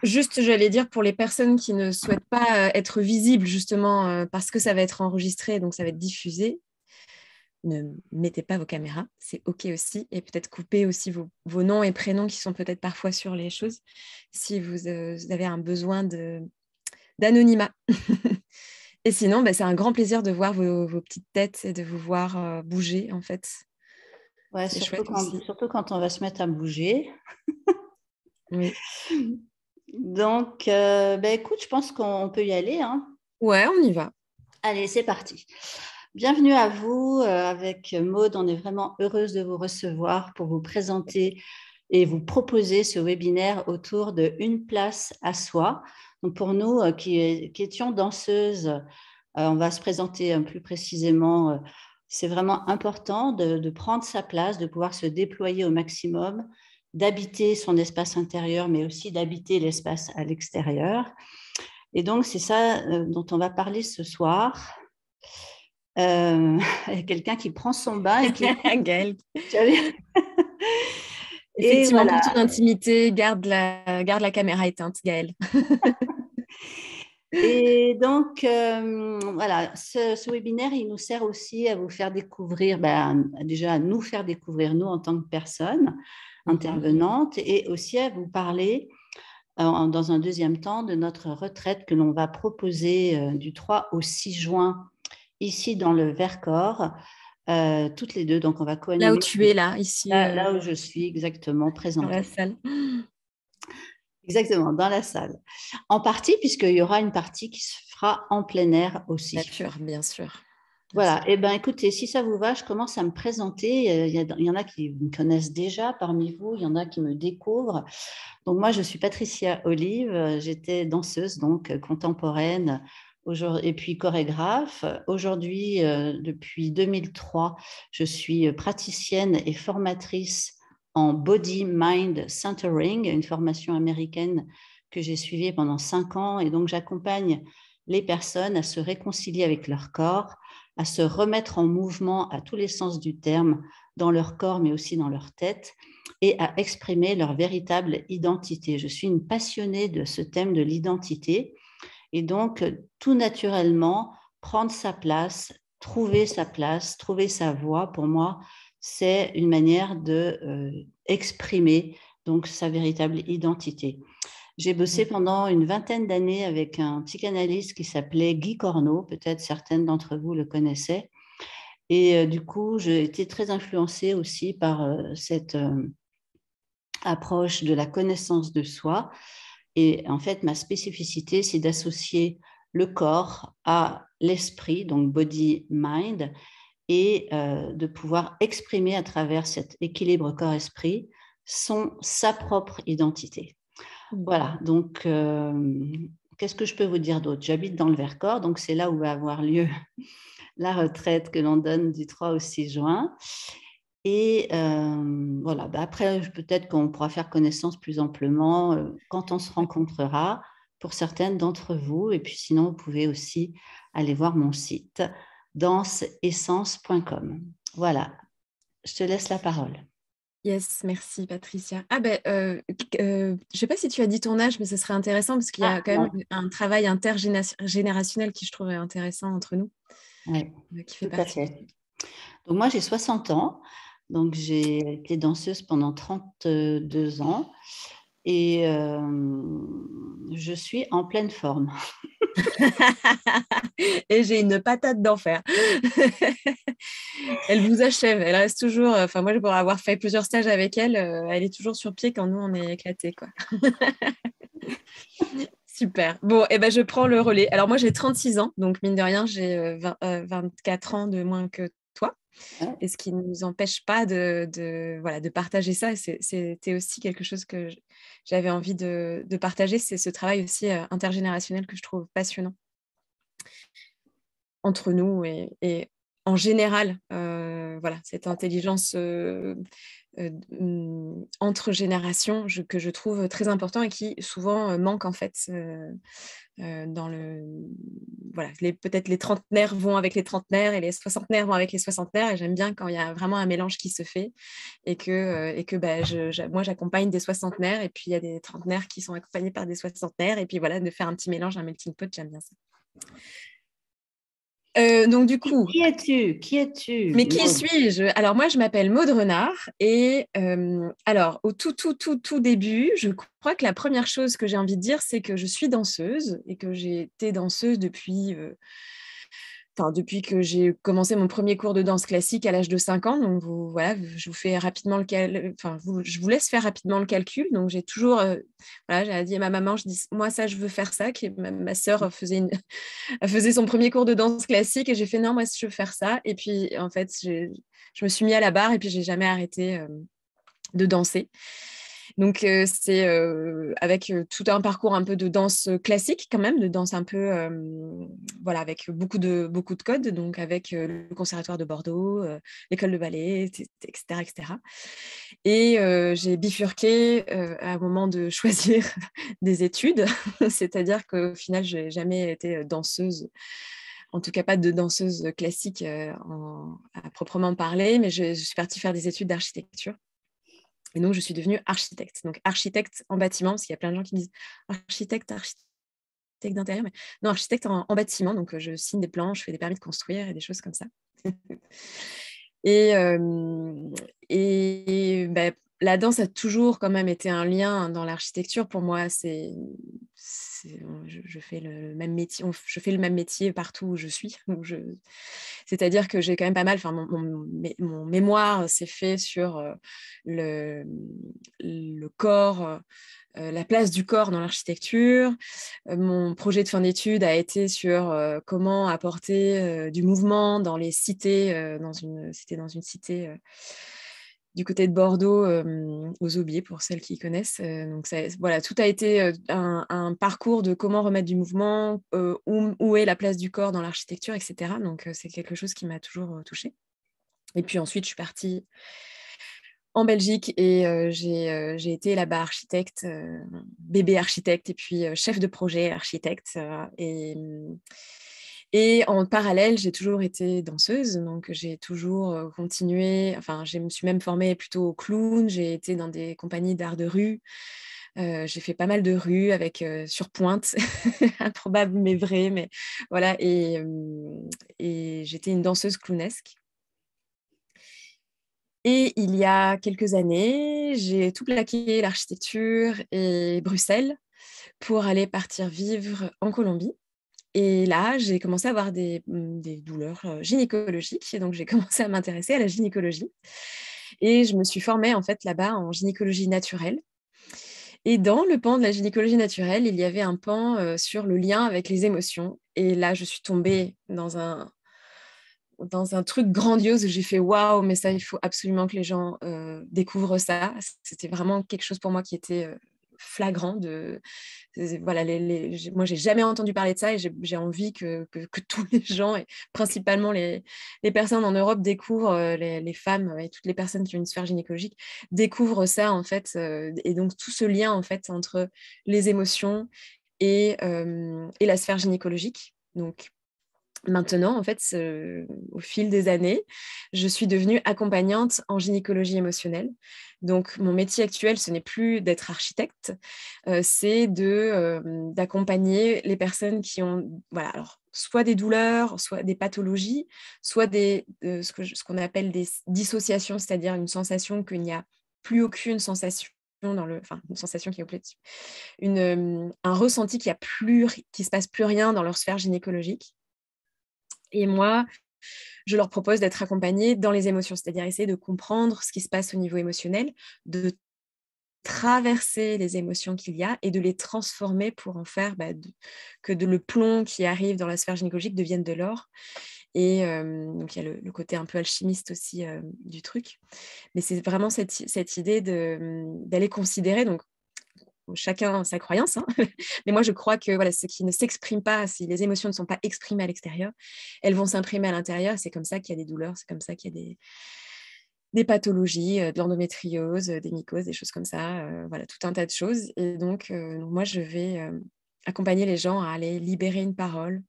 Juste, j'allais dire, pour les personnes qui ne souhaitent pas être visibles, justement, parce que ça va être enregistré, donc ça va être diffusé, ne mettez pas vos caméras, c'est OK aussi. Et peut-être couper aussi vos noms et prénoms qui sont peut-être parfois sur les choses, si vous avez un besoin d'anonymat. Et sinon, c'est un grand plaisir de voir vos petites têtes et de vous voir bouger, en fait. Ouais, C'est chouette aussi. surtout quand on va se mettre à bouger. Oui. Donc, écoute, je pense qu'on peut y aller, hein. Ouais, on y va. Allez, c'est parti. Bienvenue à vous. Avec Maude, on est vraiment heureuse de vous recevoir pour vous présenter et vous proposer ce webinaire autour de Une place à soi. Donc, pour nous qui étions danseuses, on va se présenter plus précisément. C'est vraiment important de prendre sa place, de pouvoir se déployer au maximum, d'habiter son espace intérieur, mais aussi d'habiter l'espace à l'extérieur. Et donc, c'est ça dont on va parler ce soir. Quelqu'un qui prend son bain et qui... Gaëlle. Et Effectivement, voilà. pour ton intimité, garde la caméra éteinte, Gaëlle. Et donc, voilà, ce webinaire, il nous sert aussi à vous faire découvrir, déjà à nous faire découvrir, nous, en tant que personnes intervenantes, et aussi à vous parler, dans un deuxième temps, de notre retraite que l'on va proposer du 3 au 6 juin, ici dans le Vercors, toutes les deux. Donc, on va Là où co-animer. tu es, là, ici, Là où je suis exactement dans présente. la salle. Exactement, dans la salle. En partie, puisqu'il y aura une partie qui se fera en plein air aussi. Nature, bien sûr. Voilà, et écoutez, si ça vous va, je commence à me présenter. Il y en a qui me connaissent déjà parmi vous, il y en a qui me découvrent. Donc moi, je suis Patricia Olive, j'étais danseuse donc contemporaine et puis chorégraphe. Aujourd'hui, depuis 2003, je suis praticienne et formatrice en Body Mind Centering, une formation américaine que j'ai suivie pendant 5 ans. Et donc, j'accompagne les personnes à se réconcilier avec leur corps, à se remettre en mouvement à tous les sens du terme, dans leur corps, mais aussi dans leur tête, et à exprimer leur véritable identité. Je suis une passionnée de ce thème de l'identité. Et donc, tout naturellement, prendre sa place, trouver sa voix, pour moi, c'est une manière de exprimer donc sa véritable identité. J'ai bossé pendant une vingtaine d'années avec un psychanalyste qui s'appelait Guy Corneau, peut-être certaines d'entre vous le connaissaient. Et du coup, j'ai été très influencée aussi par cette approche de la connaissance de soi. Et en fait, ma spécificité, c'est d'associer le corps à l'esprit, donc body-mind, et de pouvoir exprimer à travers cet équilibre corps-esprit sa propre identité. Voilà, donc qu'est-ce que je peux vous dire d'autre? J'habite dans le Vercors, donc c'est là où va avoir lieu la retraite que l'on donne du 3 au 6 juin. Et voilà, après, peut-être qu'on pourra faire connaissance plus amplement quand on se rencontrera pour certaines d'entre vous. Et puis sinon, vous pouvez aussi aller voir mon site danseessence.com. Voilà, je te laisse la parole. Yes, merci Patricia. Je ne sais pas si tu as dit ton âge, mais ce serait intéressant parce qu'il y a quand même Non. un travail intergénérationnel qui je trouve intéressant entre nous, Oui, qui fait tout à partie du... fait. Donc moi, j'ai 60 ans. Donc j'ai été danseuse pendant 32 ans. Et je suis en pleine forme. Et j'ai une patate d'enfer. Elle vous achève. Elle reste toujours... Enfin, moi, pour avoir fait plusieurs stages avec elle, elle est toujours sur pied quand nous, on est éclatés, quoi. Super. Bon, je prends le relais. Alors, moi, j'ai 36 ans. Donc, mine de rien, j'ai 24 ans de moins que toi. Ouais. Et ce qui ne nous empêche pas de partager ça. Et c'était aussi quelque chose que j'avais envie de partager. C'est ce travail aussi intergénérationnel que je trouve passionnant entre nous et en général, cette intelligence entre générations que je trouve très important et qui souvent manque en fait dans le... Voilà, peut-être les trentenaires vont avec les trentenaires et les soixantenaires vont avec les soixantenaires et j'aime bien quand il y a vraiment un mélange qui se fait et que bah, moi j'accompagne des soixantenaires et puis il y a des trentenaires qui sont accompagnés par des soixantenaires et puis voilà, de faire un petit mélange, un melting pot, j'aime bien ça. Donc du coup, Qui es-tu? Qui es-tu, mais qui Maud? suis-je? Alors moi, je m'appelle Maud Renard et alors au tout début, je crois que la première chose que j'ai envie de dire, c'est que je suis danseuse et que j'ai été danseuse depuis que j'ai commencé mon premier cours de danse classique à l'âge de 5 ans. Donc voilà, je vous fais rapidement je vous laisse faire rapidement le calcul. Donc j'ai toujours, voilà, j'ai dit à ma maman, je dis moi ça, je veux faire ça. Ma sœur elle faisait son premier cours de danse classique et j'ai fait non, moi je veux faire ça. Et puis en fait, je me suis mis à la barre et puis j'ai jamais arrêté de danser. Donc c'est avec tout un parcours un peu de danse classique quand même, de danse un peu voilà, avec beaucoup de codes, donc avec le Conservatoire de Bordeaux, l'école de ballet, etc. etc. Et j'ai bifurqué à un moment de choisir des études, c'est-à-dire qu'au final, je n'ai jamais été danseuse, en tout cas pas de danseuse classique à proprement parler, mais je suis partie faire des études d'architecture. Et donc, je suis devenue architecte. Donc, architecte en bâtiment, parce qu'il y a plein de gens qui me disent architecte d'intérieur. Mais non, architecte en bâtiment. Donc, je signe des plans, je fais des permis de construire et des choses comme ça. Et, bah, la danse a toujours quand même été un lien dans l'architecture. Pour moi, je fais le même métier. Je fais le même métier partout où je suis. C'est-à-dire que j'ai quand même pas mal. Enfin, mon mémoire s'est fait sur le corps. La place du corps dans l'architecture. Mon projet de fin d'études a été sur comment apporter du mouvement dans les cités, c'était dans une cité du côté de Bordeaux, aux Aubiers, pour celles qui connaissent. Donc voilà, tout a été un parcours de comment remettre du mouvement, où est la place du corps dans l'architecture, etc. Donc c'est quelque chose qui m'a toujours touchée. Et puis ensuite, je suis partie en Belgique et j'ai été là-bas architecte, bébé architecte et puis chef de projet architecte. Et en parallèle, j'ai toujours été danseuse, donc j'ai toujours continué, enfin, je me suis même formée plutôt au clown, j'ai été dans des compagnies d'art de rue, j'ai fait pas mal de rue avec sur pointe, improbable mais vrai, mais voilà, et j'étais une danseuse clownesque. Et il y a quelques années, j'ai tout plaqué, l'architecture et Bruxelles, pour aller partir vivre en Colombie. Et là, j'ai commencé à avoir des douleurs gynécologiques. Et donc, j'ai commencé à m'intéresser à la gynécologie. Et je me suis formée en fait là-bas en gynécologie naturelle. Et dans le pan de la gynécologie naturelle, il y avait un pan sur le lien avec les émotions. Et là, je suis tombée dans un truc grandiose où j'ai fait waouh, mais ça, il faut absolument que les gens découvrent ça. C'était vraiment quelque chose pour moi qui était flagrant. Voilà, moi, j'ai jamais entendu parler de ça et j'ai envie que tous les gens, et principalement les personnes en Europe, découvrent, les femmes et toutes les personnes qui ont une sphère gynécologique, découvrent ça, en fait. Et donc, tout ce lien, en fait, entre les émotions et la sphère gynécologique. Donc, maintenant, en fait, au fil des années, je suis devenue accompagnante en gynécologie émotionnelle. Donc, mon métier actuel, ce n'est plus d'être architecte, c'est d'accompagner les personnes qui ont, voilà, alors, soit des douleurs, soit des pathologies, soit ce qu'on appelle des dissociations, c'est-à-dire une sensation qu'il n'y a plus aucune sensation enfin, une sensation qui est complète, un ressenti qui se passe plus rien dans leur sphère gynécologique. Et moi, je leur propose d'être accompagnés dans les émotions, c'est-à-dire essayer de comprendre ce qui se passe au niveau émotionnel, de traverser les émotions qu'il y a et de les transformer pour en faire le plomb qui arrive dans la sphère gynécologique devienne de l'or. Et donc, il y a le côté un peu alchimiste aussi du truc. Mais c'est vraiment cette idée d'aller considérer, donc chacun sa croyance, hein. Mais moi je crois que voilà, ce qui ne s'exprime pas, si les émotions ne sont pas exprimées à l'extérieur, elles vont s'imprimer à l'intérieur. C'est comme ça qu'il y a des douleurs, c'est comme ça qu'il y a des pathologies, de l'endométriose, des mycoses, des choses comme ça, voilà, tout un tas de choses. Et donc moi, je vais accompagner les gens à aller libérer une parole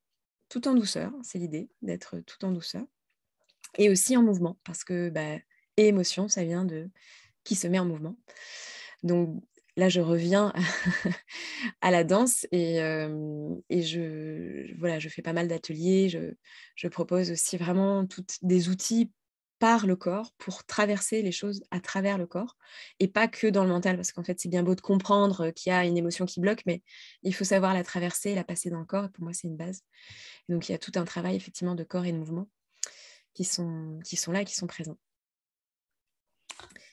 tout en douceur. C'est l'idée, d'être tout en douceur. Et aussi en mouvement, parce que et émotion, ça vient de qui se met en mouvement. Donc là, je reviens à la danse et je fais pas mal d'ateliers. Je propose aussi vraiment des outils par le corps pour traverser les choses à travers le corps et pas que dans le mental, parce qu'en fait, c'est bien beau de comprendre qu'il y a une émotion qui bloque, mais il faut savoir la traverser et la passer dans le corps. Et pour moi, c'est une base. Et donc, il y a tout un travail effectivement de corps et de mouvement qui sont là et qui sont présents.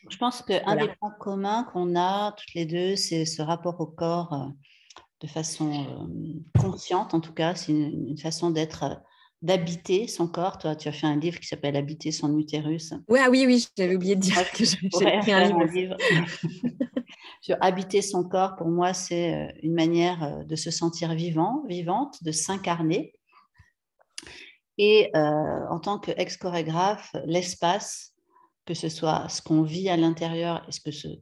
Je pense qu'un des points communs qu'on a toutes les deux, c'est ce rapport au corps de façon consciente, en tout cas. C'est une façon d'habiter son corps. Toi, tu as fait un livre qui s'appelle Habiter son utérus. Oui, j'avais oublié de dire que j'ai écrit un livre. Sur habiter son corps, pour moi, c'est une manière de se sentir vivante, de s'incarner. Et en tant qu'ex-chorégraphe, l'espace, que ce soit ce qu'on vit à l'intérieur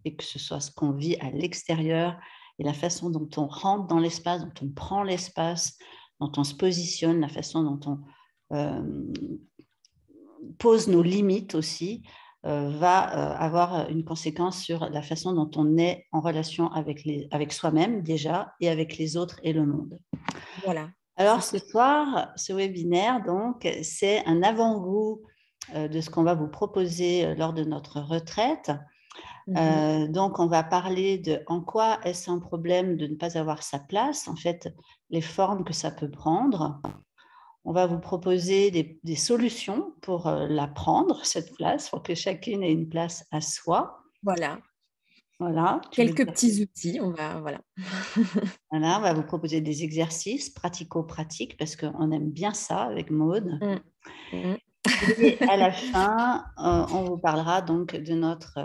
et que ce soit ce qu'on vit à l'extérieur, et la façon dont on rentre dans l'espace, dont on prend l'espace, dont on se positionne, la façon dont on pose nos limites aussi, va avoir une conséquence sur la façon dont on est en relation avec soi-même déjà et avec les autres et le monde. Voilà. Alors ce soir, ce webinaire, donc, c'est un avant-goût de ce qu'on va vous proposer lors de notre retraite. Donc, on va parler de en quoi est-ce un problème de ne pas avoir sa place, en fait, les formes que ça peut prendre. On va vous proposer des solutions pour la prendre, cette place, pour que chacune ait une place à soi. Voilà. Quelques petits outils, voilà, on va vous proposer des exercices pratico-pratiques parce qu'on aime bien ça avec Maude. Et à la fin, on vous parlera donc de notre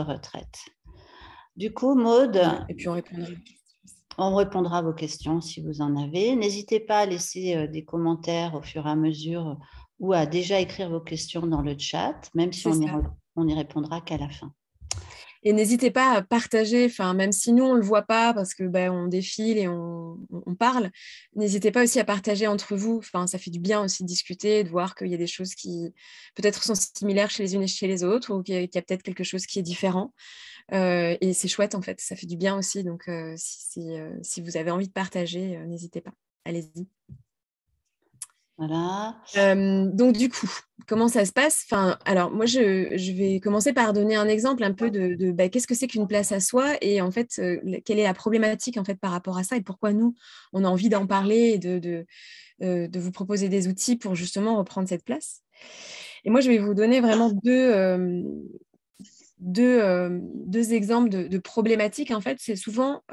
retraite. Du coup, Maude, et puis on répondra à vos questions si vous en avez. N'hésitez pas à laisser des commentaires au fur et à mesure ou à déjà écrire vos questions dans le chat, même si on n'y répondra qu'à la fin. Et n'hésitez pas à partager, même si nous, on ne le voit pas parce que on défile et on parle, n'hésitez pas aussi à partager entre vous. Ça fait du bien aussi de discuter, de voir qu'il y a des choses qui peut-être sont similaires chez les unes et chez les autres ou qu'il y a peut-être quelque chose qui est différent. Et c'est chouette, en fait, ça fait du bien aussi. Donc, si vous avez envie de partager, n'hésitez pas, allez-y. Voilà. Donc, du coup, comment ça se passe? Alors, moi, je vais commencer par donner un exemple un peu de qu'est-ce que c'est qu'une place à soi et en fait, quelle est la problématique en fait, par rapport à ça et pourquoi nous, on a envie d'en parler et de vous proposer des outils pour justement reprendre cette place. Et moi, je vais vous donner vraiment deux exemples de problématiques. En fait, c'est souvent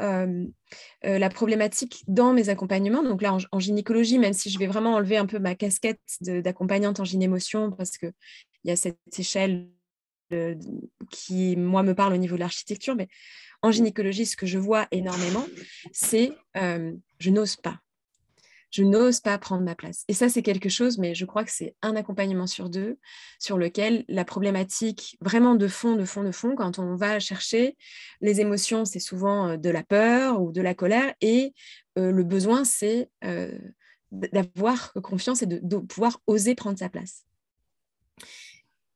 la problématique dans mes accompagnements. Donc là, en gynécologie, même si je vais vraiment enlever un peu ma casquette d'accompagnante en gynémotion, parce qu'il y a cette échelle qui, moi, me parle au niveau de l'architecture, mais en gynécologie, ce que je vois énormément, c'est je n'ose pas. Je n'ose pas prendre ma place. Et ça, c'est quelque chose, mais je crois que c'est un accompagnement sur deux, sur lequel la problématique vraiment de fond, quand on va chercher les émotions, c'est souvent de la peur ou de la colère, et le besoin, c'est d'avoir confiance et de pouvoir oser prendre sa place.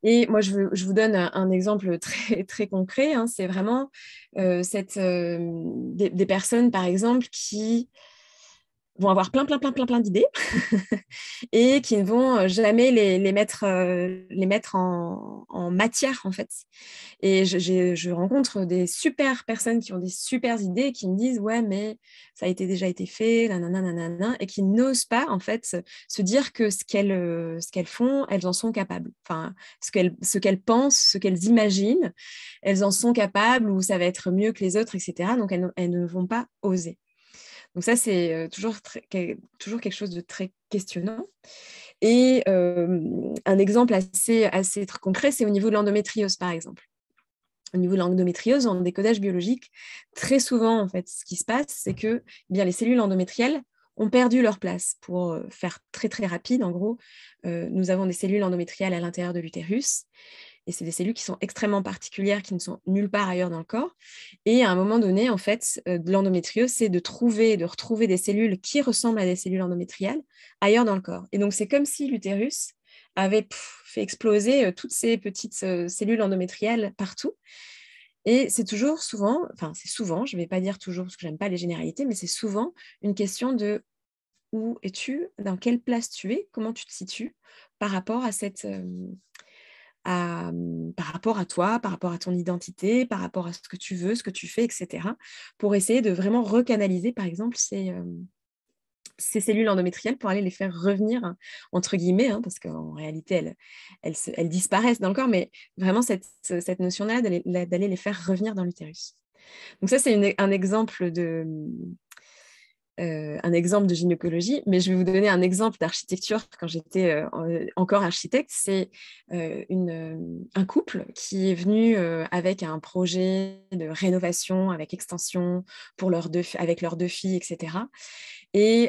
Et moi, je vous donne un exemple très, très concret. C'est vraiment des personnes, par exemple, qui vont avoir plein d'idées et qui ne vont jamais les mettre en matière, en fait. Et je rencontre des super personnes qui ont des super idées et qui me disent « Ouais, mais ça a déjà été fait, nanana, et qui n'osent pas, en fait, se dire que ce qu'elles font, elles en sont capables. Enfin, ce qu'elles pensent, ce qu'elles imaginent, elles en sont capables ou ça va être mieux que les autres, etc. Donc, elles ne vont pas oser. Donc ça, c'est toujours quelque chose de très questionnant. Et un exemple assez concret, c'est au niveau de l'endométriose, par exemple. Au niveau de l'endométriose, en décodage biologique, très souvent, en fait, ce qui se passe, c'est que les cellules endométriales ont perdu leur place. Pour faire très très rapide, en gros, nous avons des cellules endométriales à l'intérieur de l'utérus. Et c'est des cellules qui sont extrêmement particulières, qui ne sont nulle part ailleurs dans le corps. Et à un moment donné, en fait, de l'endométriose, c'est de retrouver des cellules qui ressemblent à des cellules endométriales ailleurs dans le corps. Et donc, c'est comme si l'utérus avait fait exploser toutes ces petites cellules endométriales partout. Et c'est souvent, je ne vais pas dire toujours parce que je n'aime pas les généralités, mais c'est souvent une question de où es-tu, dans quelle place tu es, comment tu te situes par rapport à par rapport à toi, par rapport à ton identité, par rapport à ce que tu veux, ce que tu fais, etc. Pour essayer de vraiment recanaliser, par exemple, ces cellules endométriales pour aller les faire revenir, entre guillemets, parce qu'en réalité, elles disparaissent dans le corps, mais vraiment cette notion-là d'aller les faire revenir dans l'utérus. Donc ça, c'est un exemple de gynécologie, mais je vais vous donner un exemple d'architecture quand j'étais encore architecte. C'est un couple qui est venu avec un projet de rénovation, avec extension avec leurs deux filles, etc. Et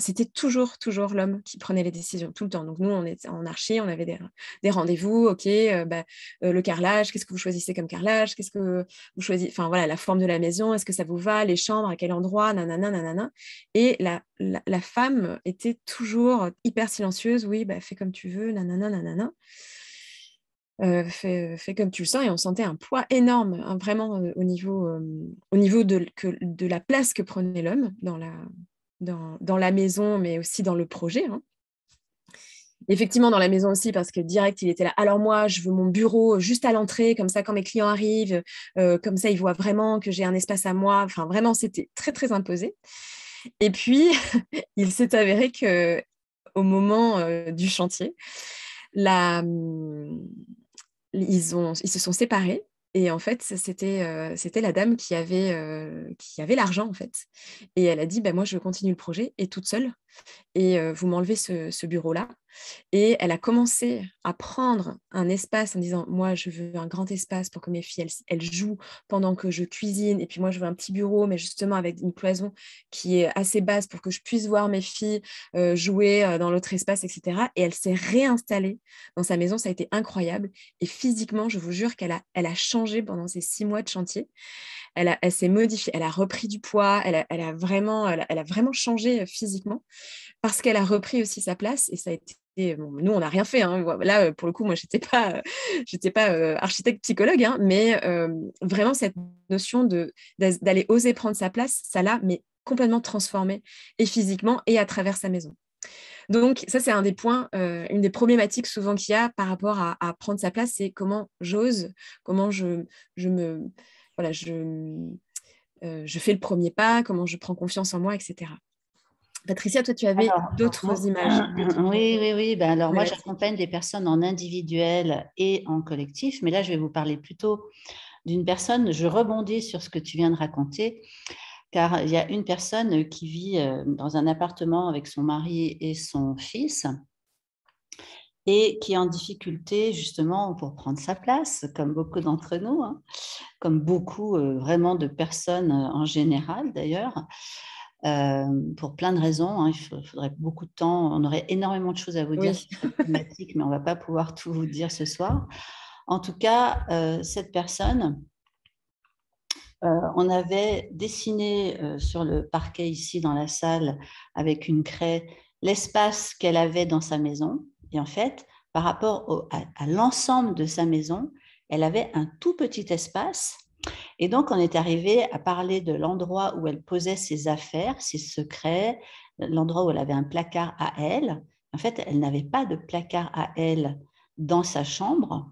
c'était toujours l'homme qui prenait les décisions, tout le temps. Donc nous, on était en archi, on avait des rendez-vous. OK, le carrelage, qu'est-ce que vous choisissez comme carrelage? Qu'est-ce que vous choisissez? Enfin voilà, la forme de la maison, est-ce que ça vous va? Les chambres, à quel endroit? Nanana, nanana. Et la femme était toujours hyper silencieuse. Oui, fais comme tu veux, nanana, nanana. Fais comme tu le sens, et on sentait un poids énorme, vraiment au niveau de la place que prenait l'homme dans la maison, mais aussi dans le projet. Effectivement, dans la maison aussi, parce que direct, il était là. Alors moi, je veux mon bureau juste à l'entrée, comme ça, quand mes clients arrivent, comme ça, ils voient vraiment que j'ai un espace à moi. Enfin, vraiment, c'était très, très imposé. Et puis, il s'est avéré qu'au moment du chantier, ils se sont séparés. Et en fait, c'était la dame qui avait l'argent, en fait. Et elle a dit, moi, je continue le projet, et toute seule. Et vous m'enlevez ce bureau-là. Et elle a commencé à prendre un espace en disant, moi, je veux un grand espace pour que mes filles, elles jouent pendant que je cuisine. Et puis moi, je veux un petit bureau, mais justement avec une cloison qui est assez basse pour que je puisse voir mes filles jouer dans l'autre espace, etc. Et elle s'est réinstallée dans sa maison. Ça a été incroyable. Et physiquement, je vous jure elle a changé pendant ces 6 mois de chantier. Elle s'est modifiée, elle a repris du poids, elle a vraiment changé physiquement, parce qu'elle a repris aussi sa place. Et ça a été bon, nous, on n'a rien fait. Là, pour le coup, moi, je n'étais pas architecte psychologue, mais vraiment, cette notion d'aller oser prendre sa place, ça l'a mais complètement transformée, et physiquement et à travers sa maison. Donc, ça, c'est un des points, une des problématiques souvent qu'il y a par rapport à prendre sa place, c'est comment j'ose, comment je fais le premier pas, comment je prends confiance en moi, etc. Patricia, toi, tu avais d'autres images. Oui. Alors, moi, j'accompagne des personnes en individuel et en collectif, mais là, je vais vous parler plutôt d'une personne. Je rebondis sur ce que tu viens de raconter, car il y a une personne qui vit dans un appartement avec son mari et son fils, et qui est en difficulté justement pour prendre sa place, comme beaucoup d'entre nous, comme beaucoup vraiment de personnes en général d'ailleurs. Pour plein de raisons. Il faudrait beaucoup de temps. On aurait énormément de choses à vous dire sur cette thématique, mais on ne va pas pouvoir tout vous dire ce soir. En tout cas, cette personne, on avait dessiné sur le parquet ici dans la salle avec une craie l'espace qu'elle avait dans sa maison. Et en fait, par rapport à l'ensemble de sa maison, elle avait un tout petit espace. Et donc, on est arrivé à parler de l'endroit où elle posait ses affaires, ses secrets, l'endroit où elle avait un placard à elle. En fait, elle n'avait pas de placard à elle dans sa chambre,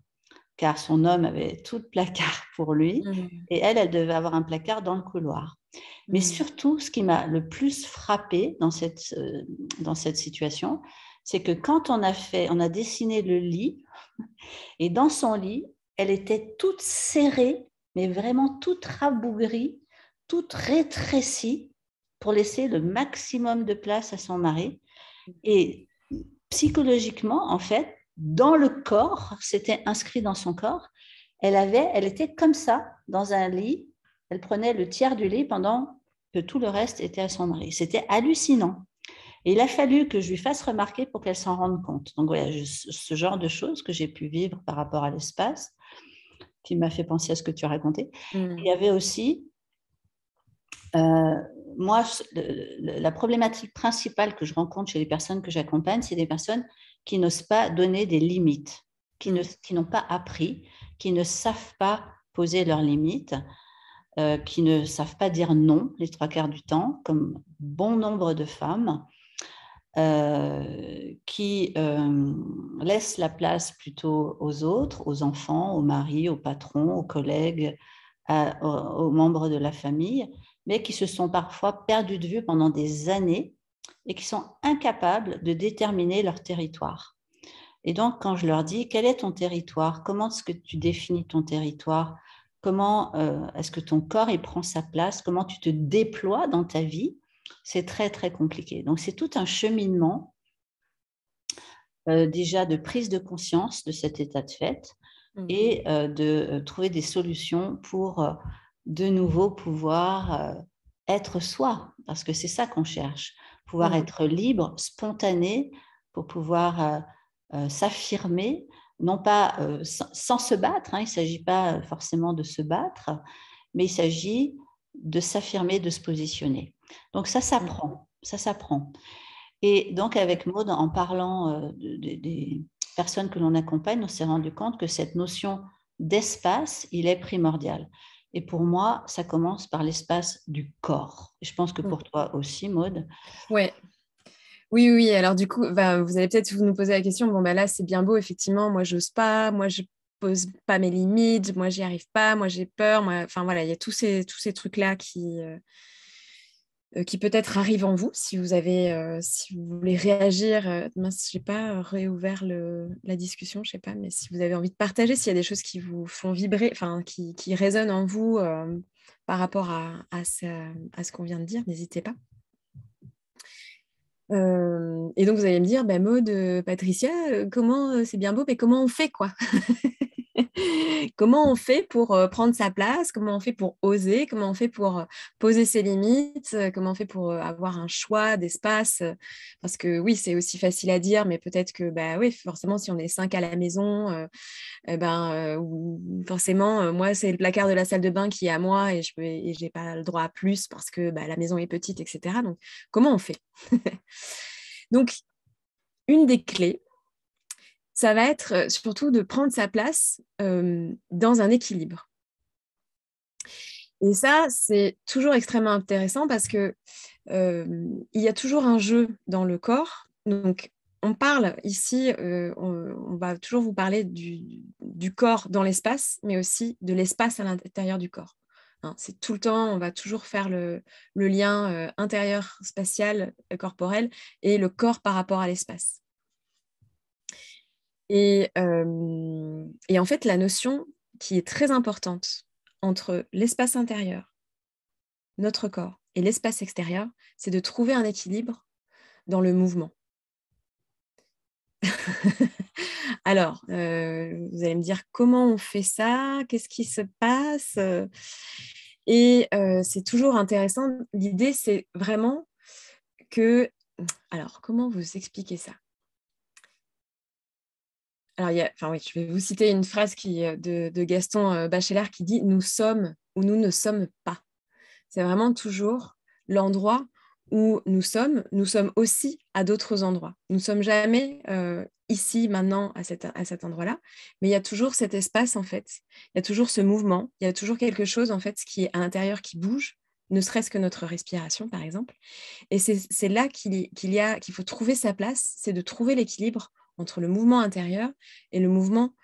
car son homme avait tout le placard pour lui, et elle devait avoir un placard dans le couloir. Mais surtout, ce qui m'a le plus frappée dans cette situation, c'est que quand on a dessiné le lit, et dans son lit, elle était toute serrée, mais vraiment toute rabougrie, toute rétrécie, pour laisser le maximum de place à son mari. Et psychologiquement, en fait, dans le corps, c'était inscrit dans son corps, elle était comme ça, dans un lit, elle prenait le tiers du lit pendant que tout le reste était à son mari. C'était hallucinant. Et il a fallu que je lui fasse remarquer pour qu'elle s'en rende compte. Donc voilà, ce genre de choses que j'ai pu vivre par rapport à l'espace, qui m'a fait penser à ce que tu as raconté. Il y avait aussi, moi, la problématique principale que je rencontre chez les personnes que j'accompagne, c'est des personnes qui n'osent pas donner des limites, qui n'ont pas appris, qui ne savent pas poser leurs limites, qui ne savent pas dire non les 3/4 du temps, comme bon nombre de femmes, qui laissent la place plutôt aux autres, aux enfants, au mari, au patron, aux collègues, aux membres de la famille, mais qui se sont parfois perdus de vue pendant des années et qui sont incapables de déterminer leur territoire. Et donc, quand je leur dis, quel est ton territoire? Comment est-ce que tu définis ton territoire? Comment est-ce que ton corps il prend sa place? Comment tu te déploies dans ta vie? C'est très, très compliqué. Donc, c'est tout un cheminement déjà de prise de conscience de cet état de fait et de trouver des solutions pour de nouveau pouvoir être soi, parce que c'est ça qu'on cherche, pouvoir être libre, spontané, pour pouvoir s'affirmer, non pas sans se battre, hein, il ne s'agit pas forcément de se battre, mais il s'agit de s'affirmer, de se positionner. Donc ça s'apprend, ça s'apprend. Et donc avec Maud, en parlant des personnes que l'on accompagne, on s'est rendu compte que cette notion d'espace, il est primordial. Et pour moi, ça commence par l'espace du corps. Et je pense que pour toi aussi, Maud. Ouais. Oui, oui. Alors du coup, vous allez peut-être nous poser la question, bon, là, c'est bien beau, effectivement, moi, j'ose pas, moi, je pose pas mes limites, moi, j'y arrive pas, moi, j'ai peur, moi... Enfin, voilà, il y a tous ces trucs-là qui peut-être arrivent en vous, si vous avez, si vous voulez réagir. Mince, j'ai pas réouvert la discussion, je sais pas, mais si vous avez envie de partager, s'il y a des choses qui vous font vibrer, enfin, qui résonnent en vous par rapport à ce qu'on vient de dire, n'hésitez pas. Et donc, vous allez me dire, Maud, Patricia, comment c'est bien beau, mais comment on fait, quoi? Comment on fait pour prendre sa place? Comment on fait pour oser? Comment on fait pour poser ses limites? Comment on fait pour avoir un choix d'espace? Parce que oui, c'est aussi facile à dire, mais peut-être que oui, forcément, si on est 5 à la maison, forcément, moi, c'est le placard de la salle de bain qui est à moi et je n'ai pas le droit à plus parce que la maison est petite, etc. Donc, comment on fait? Donc, une des clés, ça va être surtout de prendre sa place dans un équilibre. Et ça, c'est toujours extrêmement intéressant parce que il y a toujours un jeu dans le corps. Donc, on parle ici, on va toujours vous parler du corps dans l'espace, mais aussi de l'espace à l'intérieur du corps. Hein, c'est tout le temps, on va toujours faire le lien intérieur, spatial, corporel, et le corps par rapport à l'espace. Et en fait, la notion qui est très importante entre l'espace intérieur, notre corps, et l'espace extérieur, c'est de trouver un équilibre dans le mouvement. Alors, vous allez me dire comment on fait ça, qu'est-ce qui se passe? Et c'est toujours intéressant. L'idée, c'est vraiment que... Alors, comment vous expliquer ça? Alors, je vais vous citer une phrase de Gaston Bachelard qui dit « Nous sommes ou nous ne sommes pas ». C'est vraiment toujours l'endroit où nous sommes aussi à d'autres endroits. Nous ne sommes jamais ici, maintenant, à cet endroit-là, mais il y a toujours cet espace, en fait. Il y a toujours ce mouvement, il y a toujours quelque chose, en fait, qui est à l'intérieur, qui bouge, ne serait-ce que notre respiration, par exemple. Et c'est là qu'il faut trouver sa place, c'est de trouver l'équilibre entre le mouvement intérieur et le mouvement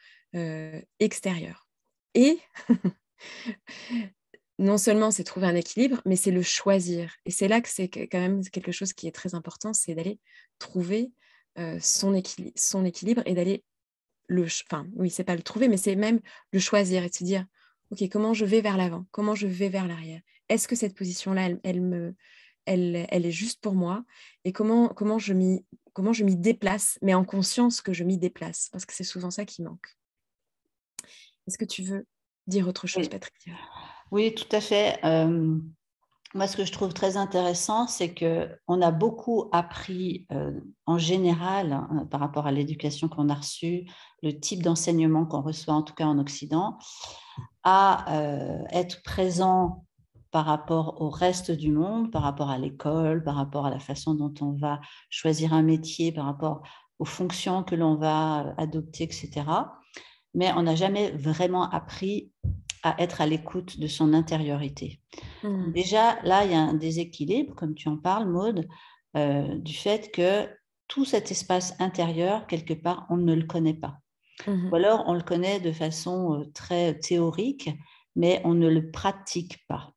extérieur. Et non seulement c'est trouver un équilibre, mais c'est le choisir. Et c'est là que c'est quand même quelque chose qui est très important, c'est d'aller trouver son équilibre et d'aller c'est pas le trouver, mais c'est même le choisir et de se dire, OK, comment je vais vers l'avant? Comment je vais vers l'arrière? Est-ce que cette position-là, elle est juste pour moi? Et comment je m'y déplace, mais en conscience que je m'y déplace, parce que c'est souvent ça qui manque. Est-ce que tu veux dire autre chose, Patricia? Oui, tout à fait. moi, ce que je trouve très intéressant, c'est qu'on a beaucoup appris en général par rapport à l'éducation qu'on a reçue, le type d'enseignement qu'on reçoit, en tout cas en Occident, à être présent par rapport au reste du monde, par rapport à l'école, par rapport à la façon dont on va choisir un métier, par rapport aux fonctions que l'on va adopter, etc. Mais on n'a jamais vraiment appris à être à l'écoute de son intériorité. Déjà, là, il y a un déséquilibre, comme tu en parles, Maude, du fait que tout cet espace intérieur, quelque part, on ne le connaît pas. Ou alors, on le connaît de façon très théorique, mais on ne le pratique pas.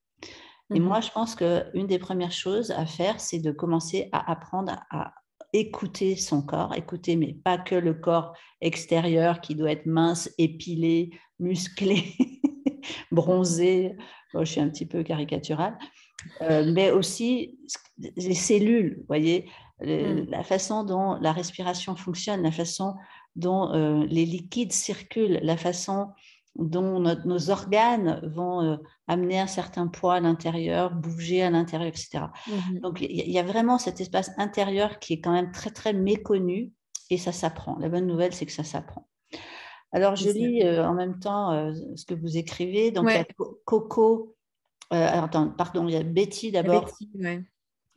Et moi, je pense qu'une des premières choses à faire, c'est de commencer à apprendre à écouter son corps, écouter, mais pas que le corps extérieur qui doit être mince, épilé, musclé, bronzé. Bon, je suis un petit peu caricaturale, mais aussi les cellules, vous voyez, la façon dont la respiration fonctionne, la façon dont les liquides circulent, la façon dont nos organes vont amener un certain poids à l'intérieur, bouger à l'intérieur, etc. Donc, il y a vraiment cet espace intérieur qui est quand même très, très méconnu et ça s'apprend. La bonne nouvelle, c'est que ça s'apprend. Alors, je lis en même temps ce que vous écrivez. Donc, il y a Coco. Attends, pardon, il y a Betty d'abord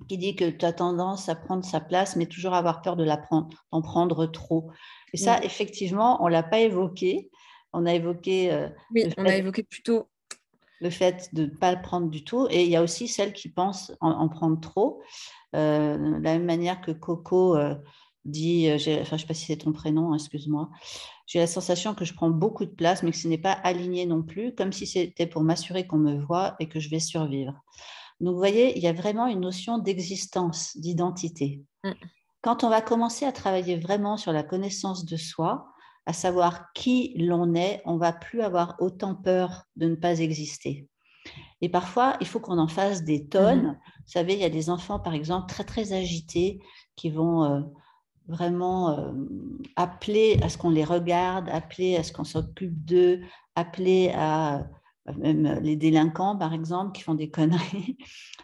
qui dit que tu as tendance à prendre sa place, mais toujours avoir peur d'en prendre trop. Et ça, effectivement, on ne l'a pas évoqué. On a évoqué plutôt le fait de ne pas le prendre du tout. Et il y a aussi celles qui pensent en prendre trop. De la même manière que Coco dit, je ne sais pas si c'est ton prénom, excuse-moi, j'ai la sensation que je prends beaucoup de place, mais que ce n'est pas aligné non plus, comme si c'était pour m'assurer qu'on me voit et que je vais survivre. Donc, vous voyez, il y a vraiment une notion d'existence, d'identité. Quand on va commencer à travailler vraiment sur la connaissance de soi, à savoir qui l'on est, on ne va plus avoir autant peur de ne pas exister. Et parfois, il faut qu'on en fasse des tonnes. Vous savez, il y a des enfants, par exemple, très, très agités qui vont vraiment appeler à ce qu'on les regarde, appeler à ce qu'on s'occupe d'eux, appeler à même les délinquants, par exemple, qui font des conneries.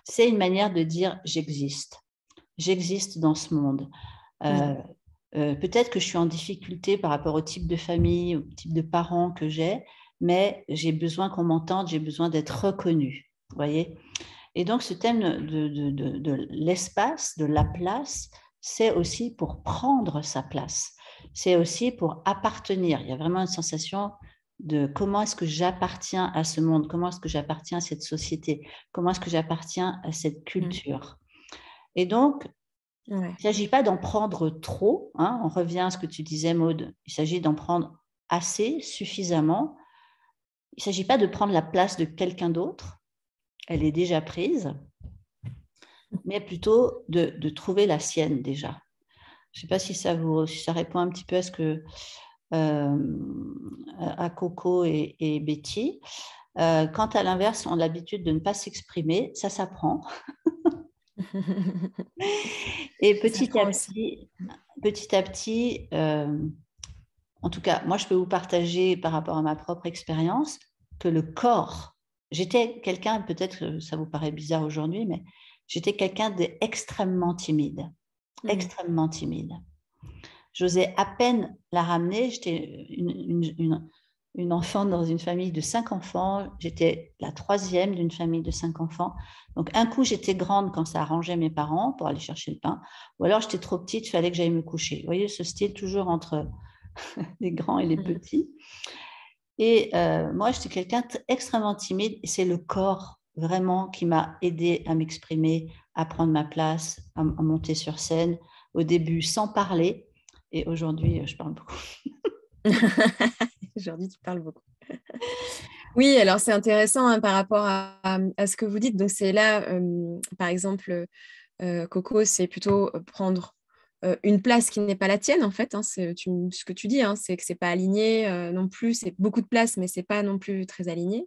C'est une manière de dire j'existe. J'existe dans ce monde. Peut-être que je suis en difficulté par rapport au type de famille, au type de parents que j'ai, mais j'ai besoin qu'on m'entende, j'ai besoin d'être reconnue. Vous voyez ? Et donc, ce thème de l'espace, de la place, c'est aussi pour prendre sa place. C'est aussi pour appartenir. Il y a vraiment une sensation de comment est-ce que j'appartiens à ce monde, comment est-ce que j'appartiens à cette société, comment est-ce que j'appartiens à cette culture. Et donc, il ne s'agit pas d'en prendre trop. Hein, on revient à ce que tu disais, Maude. Il s'agit d'en prendre assez, suffisamment. Il ne s'agit pas de prendre la place de quelqu'un d'autre. Elle est déjà prise. Mais plutôt de trouver la sienne déjà. Je ne sais pas si ça répond un petit peu à ce que à Coco et Betty. Quant à l'inverse, on a l'habitude de ne pas s'exprimer, ça s'apprend. Et petit à petit, en tout cas, moi je peux vous partager par rapport à ma propre expérience que le corps, j'étais quelqu'un, peut-être que ça vous paraît bizarre aujourd'hui, mais j'étais quelqu'un d'extrêmement timide, extrêmement timide. J'osais à peine la ramener. J'étais une enfant dans une famille de 5 enfants. J'étais la troisième d'une famille de 5 enfants. Donc, un coup, j'étais grande quand ça arrangeait mes parents pour aller chercher le pain. Ou alors, j'étais trop petite, il fallait que j'aille me coucher. Vous voyez, ce style toujours entre les grands et les petits. Et moi, j'étais quelqu'un d'extrêmement timide. Et c'est le corps vraiment qui m'a aidée à m'exprimer, à prendre ma place, à monter sur scène. Au début, sans parler. Et aujourd'hui, je parle beaucoup. Aujourd'hui, tu parles beaucoup. Oui, alors c'est intéressant hein, par rapport à ce que vous dites. Donc, c'est là, par exemple, Coco, c'est plutôt prendre une place qui n'est pas la tienne, en fait. Hein, ce que tu dis, hein, c'est que c'est pas aligné non plus. C'est beaucoup de place, mais c'est pas non plus très aligné.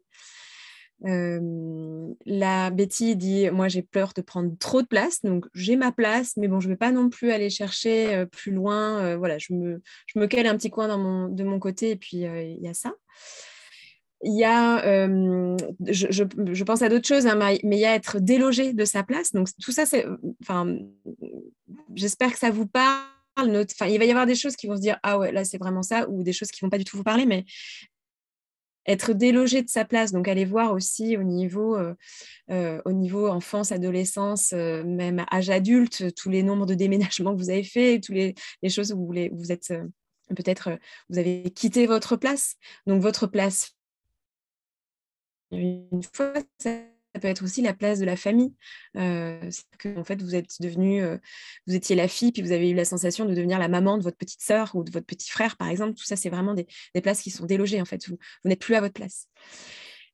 La Betty dit, moi j'ai peur de prendre trop de place, donc j'ai ma place, mais bon, je ne vais pas non plus aller chercher plus loin. Voilà, je me cale un petit coin de mon côté, et puis il y a ça. Il y a, je pense à d'autres choses, hein, mais il y a être délogé de sa place. Donc tout ça, enfin, j'espère que ça vous parle. Enfin, il va y avoir des choses qui vont se dire, ah ouais, là c'est vraiment ça, ou des choses qui vont pas du tout vous parler, mais être délogé de sa place. Donc aller voir aussi au niveau enfance, adolescence, même âge adulte, tous les nombres de déménagements que vous avez fait, toutes les choses où vous êtes peut-être, vous avez quitté votre place. Donc votre place une fois, ça peut être aussi la place de la famille. C'est que en fait, vous êtes devenu, vous étiez la fille, puis vous avez eu la sensation de devenir la maman de votre petite sœur ou de votre petit frère, par exemple. Tout ça, c'est vraiment des places qui sont délogées. En fait, vous n'êtes plus à votre place.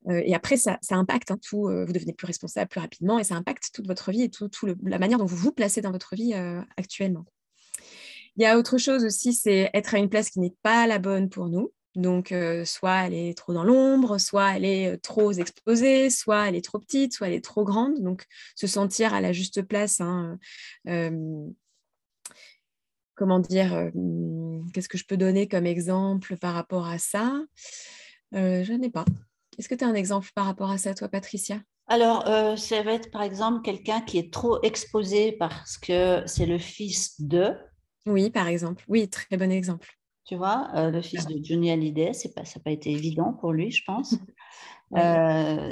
Et après, ça impacte tout. Vous devenez plus responsable plus rapidement et ça impacte toute votre vie et la manière dont vous vous placez dans votre vie actuellement. Il y a autre chose aussi, c'est être à une place qui n'est pas la bonne pour nous. Donc, soit elle est trop dans l'ombre, soit elle est trop exposée, soit elle est trop petite, soit elle est trop grande. Donc, se sentir à la juste place. Hein, comment dire, qu'est-ce que je peux donner comme exemple par rapport à ça? Je n'ai pas. Est-ce que tu as un exemple par rapport à ça, toi, Patricia? Alors, ça va être par exemple quelqu'un qui est trop exposé parce que c'est le fils de, Oui, par exemple. Oui, très bon exemple. tu vois, le fils de Johnny Hallyday, ça n'a pas été évident pour lui, je pense. Oui.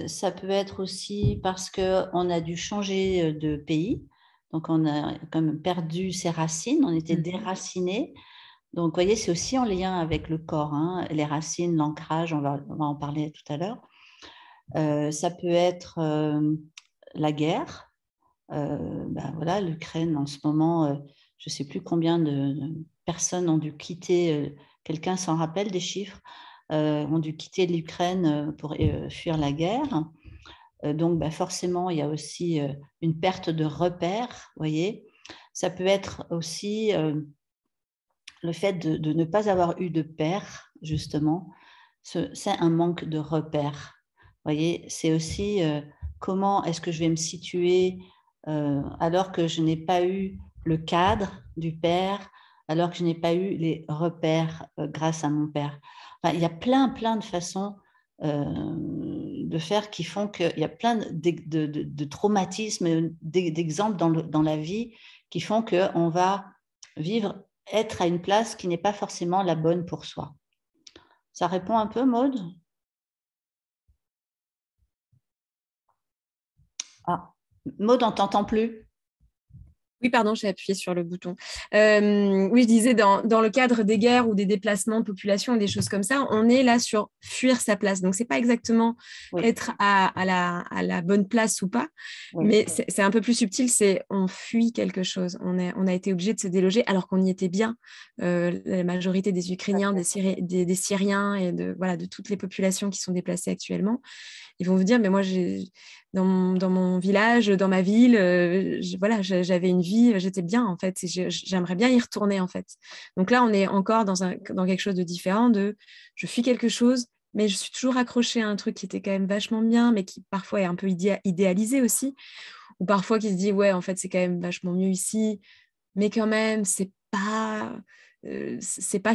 Ça peut être aussi parce qu'on a dû changer de pays, donc on a comme perdu ses racines, on était déracinés. Donc, vous voyez, c'est aussi en lien avec le corps, hein, les racines, l'ancrage, on va en parler tout à l'heure. Ça peut être la guerre. Ben voilà, l'Ukraine, en ce moment, je ne sais plus combien de personnes ont dû quitter, quelqu'un s'en rappelle des chiffres, ont dû quitter l'Ukraine pour fuir la guerre. Donc, ben forcément, il y a aussi une perte de repères, vous voyez. Ça peut être aussi le fait de ne pas avoir eu de père, justement, c'est un manque de repères. Vous voyez, c'est aussi comment est-ce que je vais me situer alors que je n'ai pas eu le cadre du père, alors que je n'ai pas eu les repères grâce à mon père. Enfin, il y a plein de façons de faire qui font qu'il y a plein de traumatismes, d'exemples dans la vie qui font qu'on va vivre, être à une place qui n'est pas forcément la bonne pour soi. Ça répond un peu, Maude? Ah, Maude, on t'entend plus. Oui, pardon, j'ai appuyé sur le bouton. Oui, je disais, dans le cadre des guerres ou des déplacements de population, des choses comme ça, on est là sur fuir sa place. Donc, ce n'est pas exactement Oui, être à la bonne place ou pas, oui, mais c'est un peu plus subtil, c'est on fuit quelque chose. On a été obligé de se déloger alors qu'on y était bien. La majorité des Ukrainiens, des Syriens et voilà, de toutes les populations qui sont déplacées actuellement, ils vont vous dire, mais moi, dans mon village, dans ma ville, voilà, j'avais une vie, j'étais bien, en fait. J'aimerais bien y retourner, en fait. Donc là, on est encore dans quelque chose de différent, je fuis quelque chose, mais je suis toujours accrochée à un truc qui était quand même vachement bien, mais qui parfois est un peu idéalisé aussi, ou parfois qui se dit, ouais, en fait, c'est quand même vachement mieux ici, mais quand même, c'est pas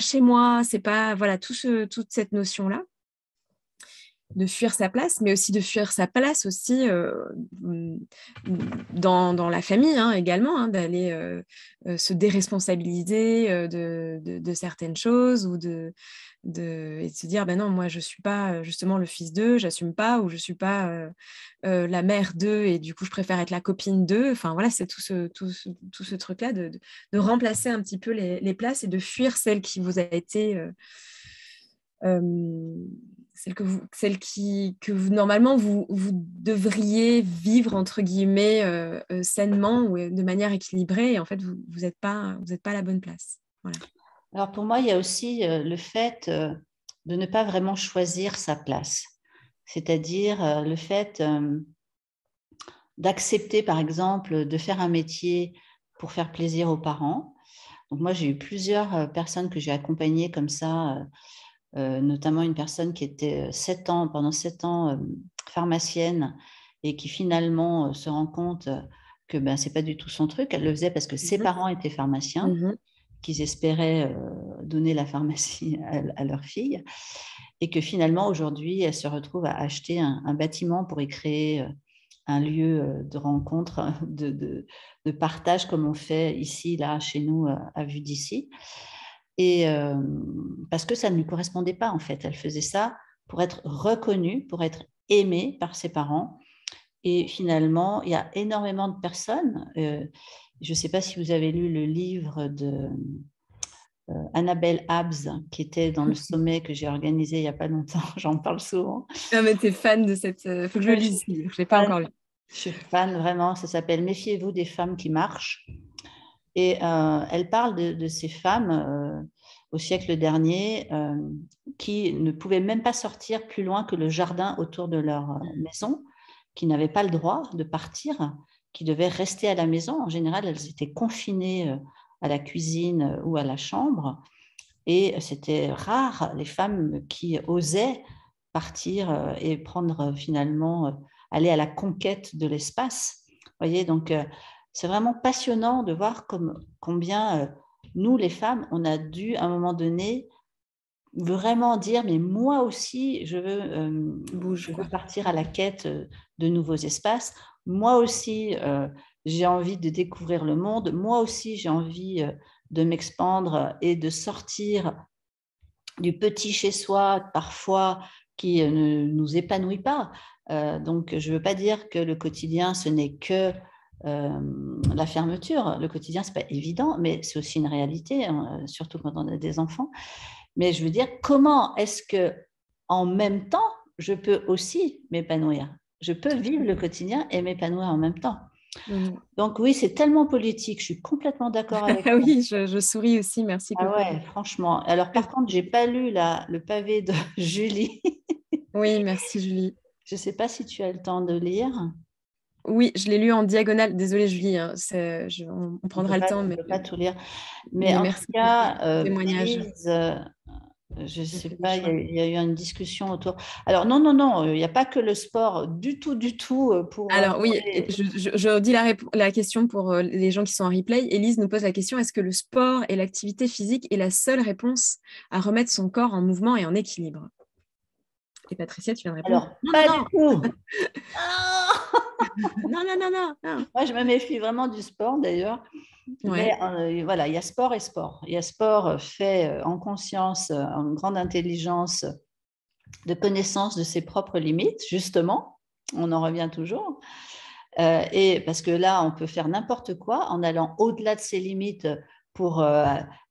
chez moi, c'est pas, voilà, toute cette notion-là de fuir sa place, mais aussi de fuir sa place aussi dans la famille hein, également, hein, d'aller se déresponsabiliser de certaines choses ou et de se dire, ben non, moi je ne suis pas justement le fils d'eux, j'assume pas, ou je ne suis pas la mère d'eux et du coup je préfère être la copine d'eux. Enfin voilà, c'est tout ce truc-là de remplacer un petit peu les places et de fuir celle qui vous a été... Euh, que vous, normalement vous devriez vivre entre guillemets sainement ou de manière équilibrée et en fait vous êtes pas à la bonne place. Voilà. Alors pour moi, il y a aussi le fait de ne pas vraiment choisir sa place. C'est-à-dire le fait d'accepter, par exemple, de faire un métier pour faire plaisir aux parents. Donc moi, j'ai eu plusieurs personnes que j'ai accompagnées comme ça, notamment une personne qui était pendant 7 ans pharmacienne et qui finalement se rend compte que ben, ce n'est pas du tout son truc. Elle le faisait parce que ses parents étaient pharmaciens. Mhm. qu'ils espéraient donner la pharmacie à leur fille, et que finalement, aujourd'hui, elle se retrouve à acheter un bâtiment pour y créer un lieu de rencontre, de partage, comme on fait ici, là, chez nous, à vue d'ici. Et parce que ça ne lui correspondait pas, en fait. Elle faisait ça pour être reconnue, pour être aimée par ses parents. Et finalement, il y a énormément de personnes. Je ne sais pas si vous avez lu le livre de Annabelle Abbs, qui était dans le sommet que j'ai organisé il n'y a pas longtemps. J'en parle souvent. Non, mais t'es fan de cette... faut que je le lise, je ne l'ai pas encore lu. Je suis fan, vraiment. Ça s'appelle « Méfiez-vous des femmes qui marchent ». Et elle parle de ces femmes au siècle dernier qui ne pouvaient même pas sortir plus loin que le jardin autour de leur maison, qui n'avaient pas le droit de partir, qui devaient rester à la maison. En général, elles étaient confinées à la cuisine ou à la chambre. Et c'était rare les femmes qui osaient partir et prendre finalement, aller à la conquête de l'espace. Vous voyez, donc c'est vraiment passionnant de voir combien nous, les femmes, on a dû à un moment donné vraiment dire, mais moi aussi, je veux partir à la quête de nouveaux espaces. Moi aussi, j'ai envie de découvrir le monde. Moi aussi, j'ai envie de m'expandre et de sortir du petit chez soi, parfois, qui ne nous épanouit pas. Donc, je ne veux pas dire que le quotidien, ce n'est que la fermeture. Le quotidien, ce n'est pas évident, mais c'est aussi une réalité, hein, surtout quand on a des enfants. Mais je veux dire, comment est-ce que, en même temps, je peux aussi m'épanouir? Je peux vivre le quotidien et m'épanouir en même temps. Donc oui, c'est tellement politique, je suis complètement d'accord avec toi. Oui, je souris aussi, merci Ah Coco. ouais, franchement. Alors par contre, j'ai pas lu le pavé de Julie. Oui, merci Julie. Je sais pas si tu as le temps de lire. Oui, je l'ai lu en diagonale. Désolée Julie, hein, on prendra le temps, On mais, peut pas tout lire. Mais mais en tout merci pour cas, ton témoignage. Élise, je ne J'ai sais fait des pas, choix. il y a eu une discussion autour. Alors non, non, non, il n'y a pas que le sport du tout pour... Alors oui, je redis la question pour les gens qui sont en replay. Élise nous pose la question, est-ce que le sport et l'activité physique est la seule réponse à remettre son corps en mouvement et en équilibre? Et Patricia, tu viens de répondre. Alors, Non, pas non, du non. tout. Non, non, non, non, non. Moi, je me méfie vraiment du sport d'ailleurs. Mais Ouais. voilà, il y a sport et sport. Il y a sport fait en conscience, en grande intelligence, de connaissance de ses propres limites, justement. On en revient toujours. Et parce que là, on peut faire n'importe quoi en allant au-delà de ses limites pour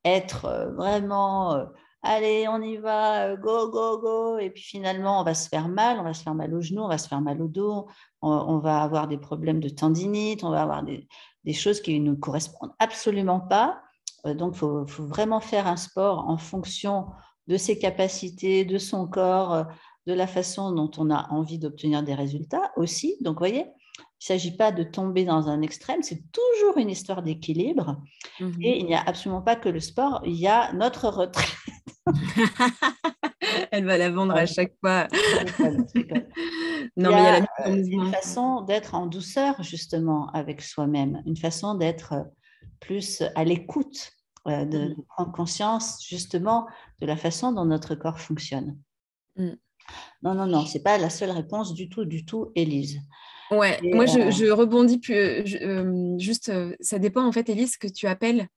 être vraiment, allez, on y va, go, go, go. Et puis finalement, on va se faire mal au genou, on va se faire mal au dos, on va avoir des problèmes de tendinite, on va avoir des choses qui ne nous correspondent absolument pas. Donc, il faut vraiment faire un sport en fonction de ses capacités, de son corps, de la façon dont on a envie d'obtenir des résultats aussi. Donc, vous voyez, il ne s'agit pas de tomber dans un extrême, c'est toujours une histoire d'équilibre. Et il n'y a absolument pas que le sport, il y a notre retraite. Elle va la vendre à chaque fois. Non, Il y mais il y a la a mise en une mouvement. façon d'être en douceur, justement, avec soi-même, une façon d'être plus à l'écoute, de prendre conscience, justement, de la façon dont notre corps fonctionne. Non, non, non, ce n'est pas la seule réponse du tout, Élise. Ouais, Et, moi je rebondis plus, juste, ça dépend en fait, Élise, ce que tu appelles,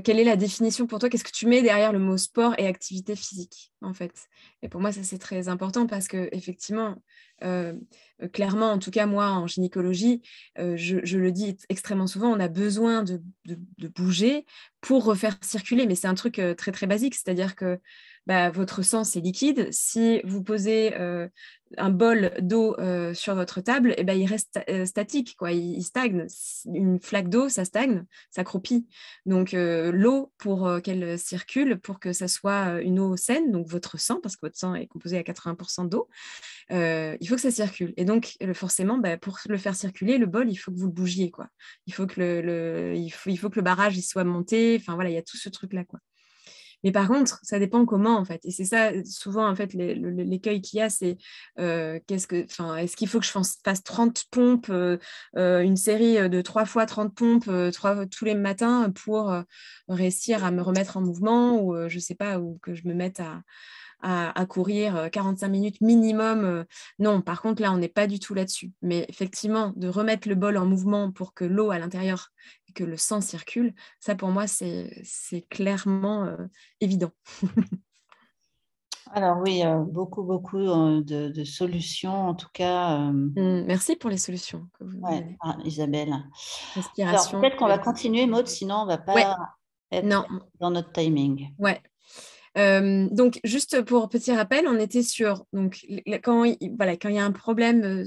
quelle est la définition pour toi, qu'est-ce que tu mets derrière le mot sport et activité physique en fait. Et pour moi, ça c'est très important parce que effectivement, clairement, en tout cas moi en gynécologie, je le dis extrêmement souvent, on a besoin de bouger pour refaire circuler, mais c'est un truc très très basique, c'est-à-dire que votre sang c'est liquide, si vous posez un bol d'eau sur votre table, et il reste statique, quoi. Il stagne. Une flaque d'eau, ça stagne, ça croupit. Donc l'eau, pour qu'elle circule, pour que ça soit une eau saine, donc votre sang, parce que votre sang est composé à 80% d'eau, il faut que ça circule. Et donc forcément, pour le faire circuler, le bol, il faut que vous le bougiez, quoi. Il faut que il faut que le barrage il soit monté. Enfin voilà, il y a tout ce truc-là, quoi. Mais par contre, ça dépend comment, en fait. Et c'est ça, souvent, en fait, l'écueil qu'il y a, c'est est-ce qu'il faut que je fasse 30 pompes, une série de 3 fois 30 pompes tous les matins pour réussir à me remettre en mouvement ou, je sais pas, ou que je me mette à courir 45 minutes minimum. Non, par contre, là, on n'est pas du tout là-dessus. Mais effectivement, de remettre le bol en mouvement pour que l'eau à l'intérieur et que le sang circule, ça, pour moi, c'est clairement évident. Alors oui, beaucoup, beaucoup de solutions, en tout cas. Merci pour les solutions que vous nous Ouais, donnez. Isabelle. Alors, Respiration, peut-être qu'on va continuer, Maud, sinon on ne va ouais, pas être non, dans notre timing. ouais. Donc, juste pour petit rappel, on était sur donc, quand il y a un problème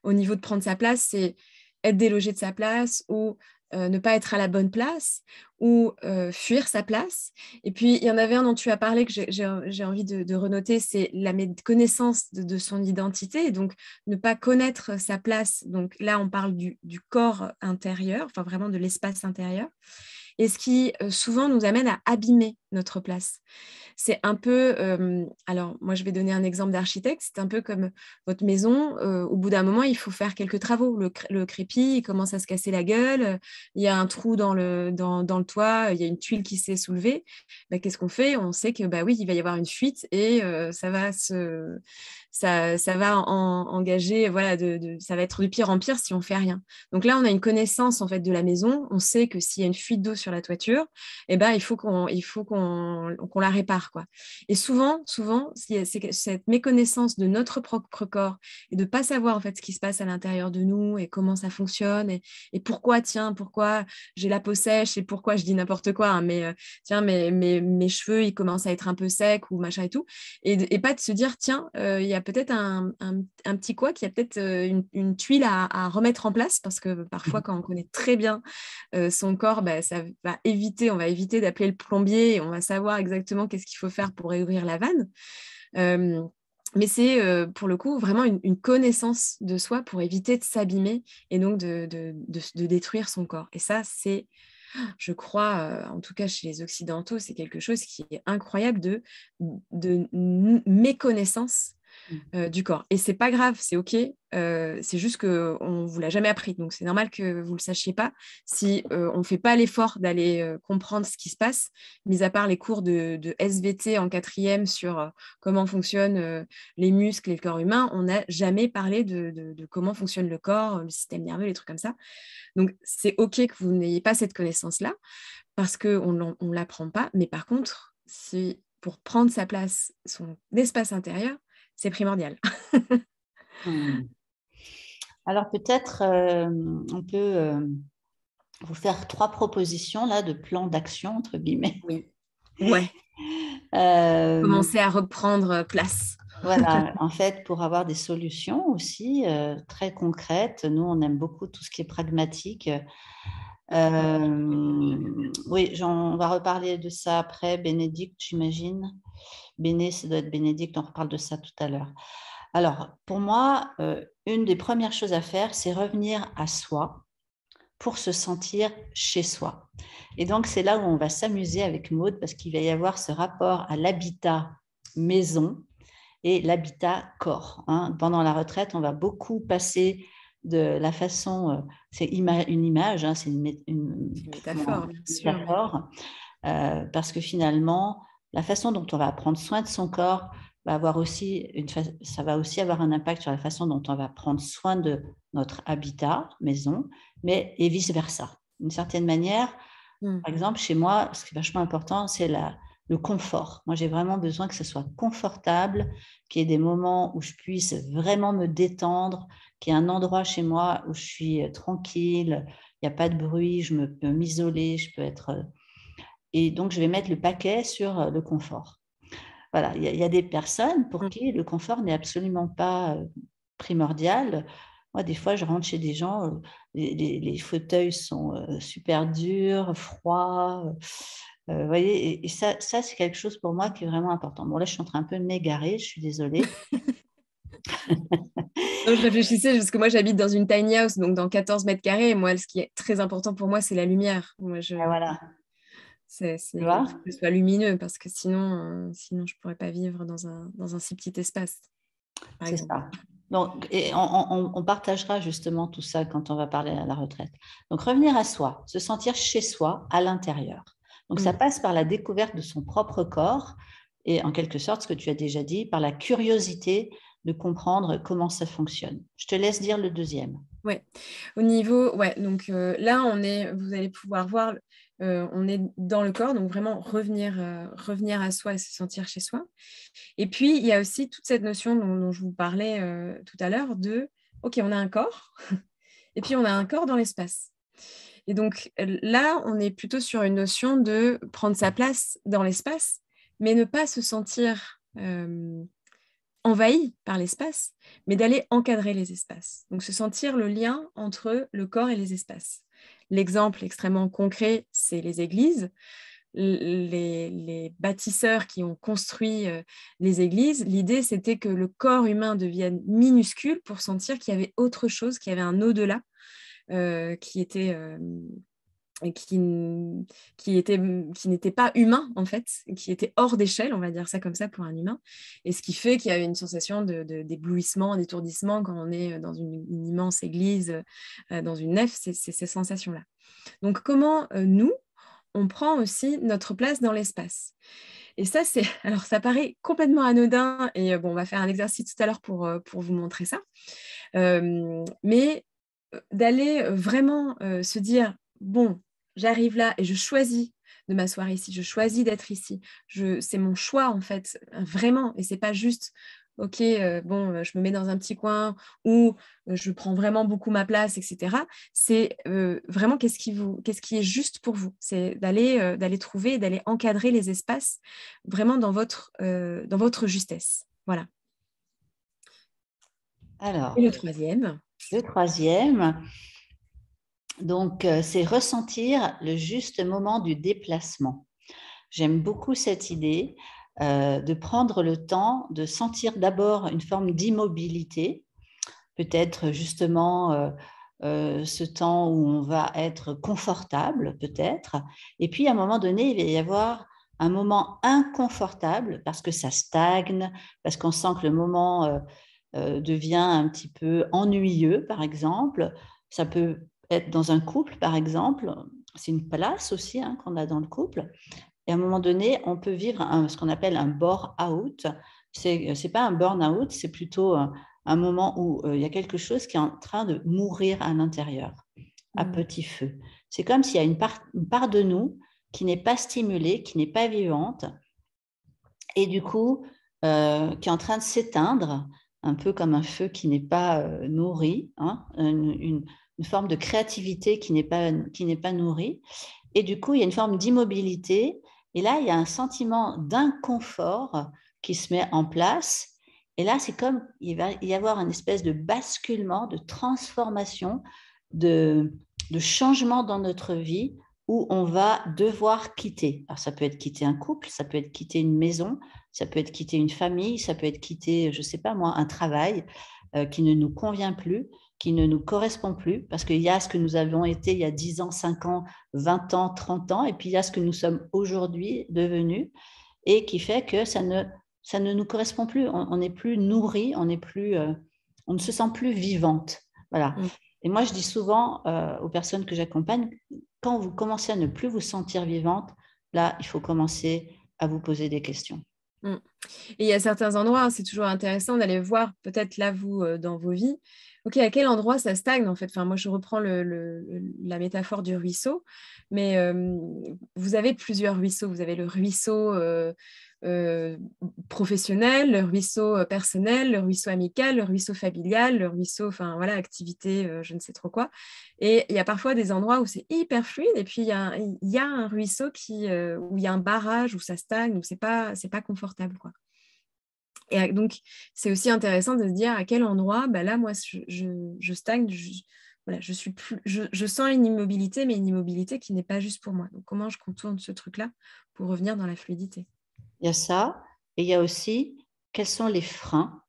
au niveau de prendre sa place, c'est être délogé de sa place ou ne pas être à la bonne place ou fuir sa place. Et puis, il y en avait un dont tu as parlé que j'ai envie de renoter, c'est la connaissance de son identité, et donc ne pas connaître sa place. Donc là, on parle du corps intérieur, enfin vraiment de l'espace intérieur, et ce qui souvent nous amène à abîmer notre place. C'est un peu, alors moi je vais donner un exemple d'architecte, c'est un peu comme votre maison, au bout d'un moment il faut faire quelques travaux, le crépi il commence à se casser la gueule, il y a un trou dans le toit, il y a une tuile qui s'est soulevée, bah, qu'est-ce qu'on fait? On sait que bah oui, il va y avoir une fuite et ça va engager, voilà, ça va être de pire en pire si on fait rien. Donc là, on a une connaissance en fait de la maison. On sait que s'il y a une fuite d'eau sur la toiture, eh ben, il faut qu'on la répare, quoi. Et souvent, c'est cette méconnaissance de notre propre corps et de pas savoir en fait ce qui se passe à l'intérieur de nous et comment ça fonctionne et pourquoi j'ai la peau sèche et pourquoi je dis n'importe quoi, hein, mais tiens, mes cheveux ils commencent à être un peu secs ou machin et tout, et pas de se dire tiens, il y a peut-être un petit quoi, qu'il y a peut-être une tuile à remettre en place, parce que parfois quand on connaît très bien son corps, bah, on va éviter d'appeler le plombier et on va savoir exactement qu'est-ce qu'il faut faire pour réouvrir la vanne. Mais c'est pour le coup vraiment une connaissance de soi pour éviter de s'abîmer et donc de détruire son corps. Et ça, c'est, je crois, en tout cas chez les Occidentaux, c'est quelque chose qui est incroyable de méconnaissance du corps. Et c'est pas grave, c'est OK. C'est juste qu'on ne vous l'a jamais appris. Donc, c'est normal que vous ne le sachiez pas. Si on ne fait pas l'effort d'aller comprendre ce qui se passe, mis à part les cours de SVT en 4e sur comment fonctionnent les muscles et le corps humain, on n'a jamais parlé de comment fonctionne le corps, le système nerveux, les trucs comme ça. Donc, c'est OK que vous n'ayez pas cette connaissance-là parce qu'on ne l'apprend pas. Mais par contre, pour prendre sa place, son espace intérieur, c'est primordial. Alors peut-être on peut vous faire 3 propositions là de plan d'action entre guillemets. Oui. Ouais. Commencer à reprendre place. Voilà, en fait, pour avoir des solutions aussi très concrètes. Nous, on aime beaucoup tout ce qui est pragmatique. Oui, on va reparler de ça après. Bénédicte, j'imagine. Ça doit être Bénédicte, on reparle de ça tout à l'heure. Alors, pour moi, une des premières choses à faire, c'est revenir à soi pour se sentir chez soi. Et donc, c'est là où on va s'amuser avec Maud, parce qu'il va y avoir ce rapport à l'habitat maison et l'habitat corps. Pendant la retraite, on va beaucoup passer de la façon, c'est une image, c'est une métaphore, bien sûr. Métaphore, parce que finalement, la façon dont on va prendre soin de son corps va avoir aussi ça va aussi avoir un impact sur la façon dont on va prendre soin de notre habitat, maison, et vice-versa. D'une certaine manière, par exemple, chez moi, ce qui est vachement important, c'est le confort. Moi, j'ai vraiment besoin que ce soit confortable, qu'il y ait des moments où je puisse vraiment me détendre, qu'il y ait un endroit chez moi où je suis tranquille, il n'y a pas de bruit, je peux m'isoler, je peux être... Et donc, je vais mettre le paquet sur le confort. Voilà, il y a des personnes pour qui le confort n'est absolument pas primordial. Moi, des fois, je rentre chez des gens, les fauteuils sont super durs, froids. Vous voyez, et ça, c'est quelque chose pour moi qui est vraiment important. Bon, là, je suis en train un peu de m'égarer, je suis désolée. Donc, je réfléchissais, parce que moi, j'habite dans une tiny house, donc dans 14 mètres carrés. Et moi, ce qui est très important pour moi, c'est la lumière. Voilà. Tu Il vois? faut que ce soit lumineux parce que sinon je ne pourrais pas vivre dans un si petit espace, par C'est exemple. ça. Donc, et on partagera justement tout ça quand on va parler à la retraite. Donc, revenir à soi, se sentir chez soi, à l'intérieur. Donc, ça Mm. passe par la découverte de son propre corps et en quelque sorte, ce que tu as déjà dit, par la curiosité de comprendre comment ça fonctionne. Je te laisse dire le deuxième. Ouais. Donc là, vous allez pouvoir voir, on est dans le corps, donc vraiment revenir à soi et se sentir chez soi. Et puis, il y a aussi toute cette notion dont je vous parlais tout à l'heure OK, on a un corps, et puis on a un corps dans l'espace. Et donc là, on est plutôt sur une notion de prendre sa place dans l'espace, mais ne pas se sentir envahi par l'espace, mais d'aller encadrer les espaces. Donc se sentir le lien entre le corps et les espaces. L'exemple extrêmement concret, c'est les églises. Les bâtisseurs qui ont construit les églises, l'idée c'était que le corps humain devienne minuscule pour sentir qu'il y avait autre chose, qu'il y avait un au-delà qui était qui n'était pas humain en fait, qui était hors d'échelle, on va dire ça comme ça pour un humain, et ce qui fait qu'il y a une sensation d'éblouissement, d'étourdissement quand on est dans une immense église, dans une nef, c'est ces sensations-là. Donc comment nous, on prend aussi notre place dans l'espace. Et ça, alors ça paraît complètement anodin, et bon, on va faire un exercice tout à l'heure pour vous montrer ça, mais d'aller vraiment se dire, bon, j'arrive là et je choisis de m'asseoir ici, je choisis d'être ici, c'est mon choix en fait, vraiment, et c'est pas juste, ok, je me mets dans un petit coin ou je prends vraiment beaucoup ma place, etc. C'est vraiment qu'est-ce qui est juste pour vous, c'est d'aller trouver, d'aller encadrer les espaces vraiment dans votre justesse. Voilà. Et Alors, le troisième. le troisième, donc, c'est ressentir le juste moment du déplacement. J'aime beaucoup cette idée de prendre le temps de sentir d'abord une forme d'immobilité, peut-être justement ce temps où on va être confortable, peut-être. Et puis, à un moment donné, il va y avoir un moment inconfortable parce que ça stagne, parce qu'on sent que le moment devient un petit peu ennuyeux, par exemple. Ça peut être dans un couple, par exemple. C'est une place aussi hein, qu'on a dans le couple. Et à un moment donné, on peut vivre ce qu'on appelle un bore-out. C'est pas un burn-out, c'est plutôt un moment où il y a quelque chose qui est en train de mourir à l'intérieur, à petit feu. C'est comme s'il y a une part de nous qui n'est pas stimulée, qui n'est pas vivante, et du coup, qui est en train de s'éteindre, un peu comme un feu qui n'est pas nourri, hein, une forme de créativité qui n'est pas nourrie. Et du coup, il y a une forme d'immobilité. Et là, il y a un sentiment d'inconfort qui se met en place. Et là, c'est comme il va y avoir une espèce de basculement, de transformation, de changement dans notre vie où on va devoir quitter. Alors, ça peut être quitter un couple, ça peut être quitter une maison, ça peut être quitter une famille, ça peut être quitter, je ne sais pas moi, un travail qui ne nous convient plus, qui ne nous correspond plus, parce qu'il y a ce que nous avions été il y a 10 ans, 5 ans, 20 ans, 30 ans, et puis il y a ce que nous sommes aujourd'hui devenus, et qui fait que ça ne nous correspond plus. On n'est plus nourri, on ne se sent plus vivante. Voilà. Et moi, je dis souvent aux personnes que j'accompagne, quand vous commencez à ne plus vous sentir vivante, là, il faut commencer à vous poser des questions. Et il y a certains endroits, c'est toujours intéressant d'aller voir, peut-être là, vous, dans vos vies, OK, à quel endroit ça stagne, en fait. Enfin, moi, je reprends la métaphore du ruisseau, mais vous avez plusieurs ruisseaux. Vous avez le ruisseau professionnel, le ruisseau personnel, le ruisseau amical, le ruisseau familial, le ruisseau, enfin, voilà, activité, je ne sais trop quoi. Et il y a parfois des endroits où c'est hyper fluide, et puis il y a un ruisseau où il y a un barrage, où ça stagne, où c'est pas confortable, quoi. Et donc, c'est aussi intéressant de se dire à quel endroit, bah là, moi, je stagne, voilà, je sens une immobilité, mais une immobilité qui n'est pas juste pour moi. Donc, comment je contourne ce truc-là pour revenir dans la fluidité? Il y a ça, et il y a aussi quels sont les freins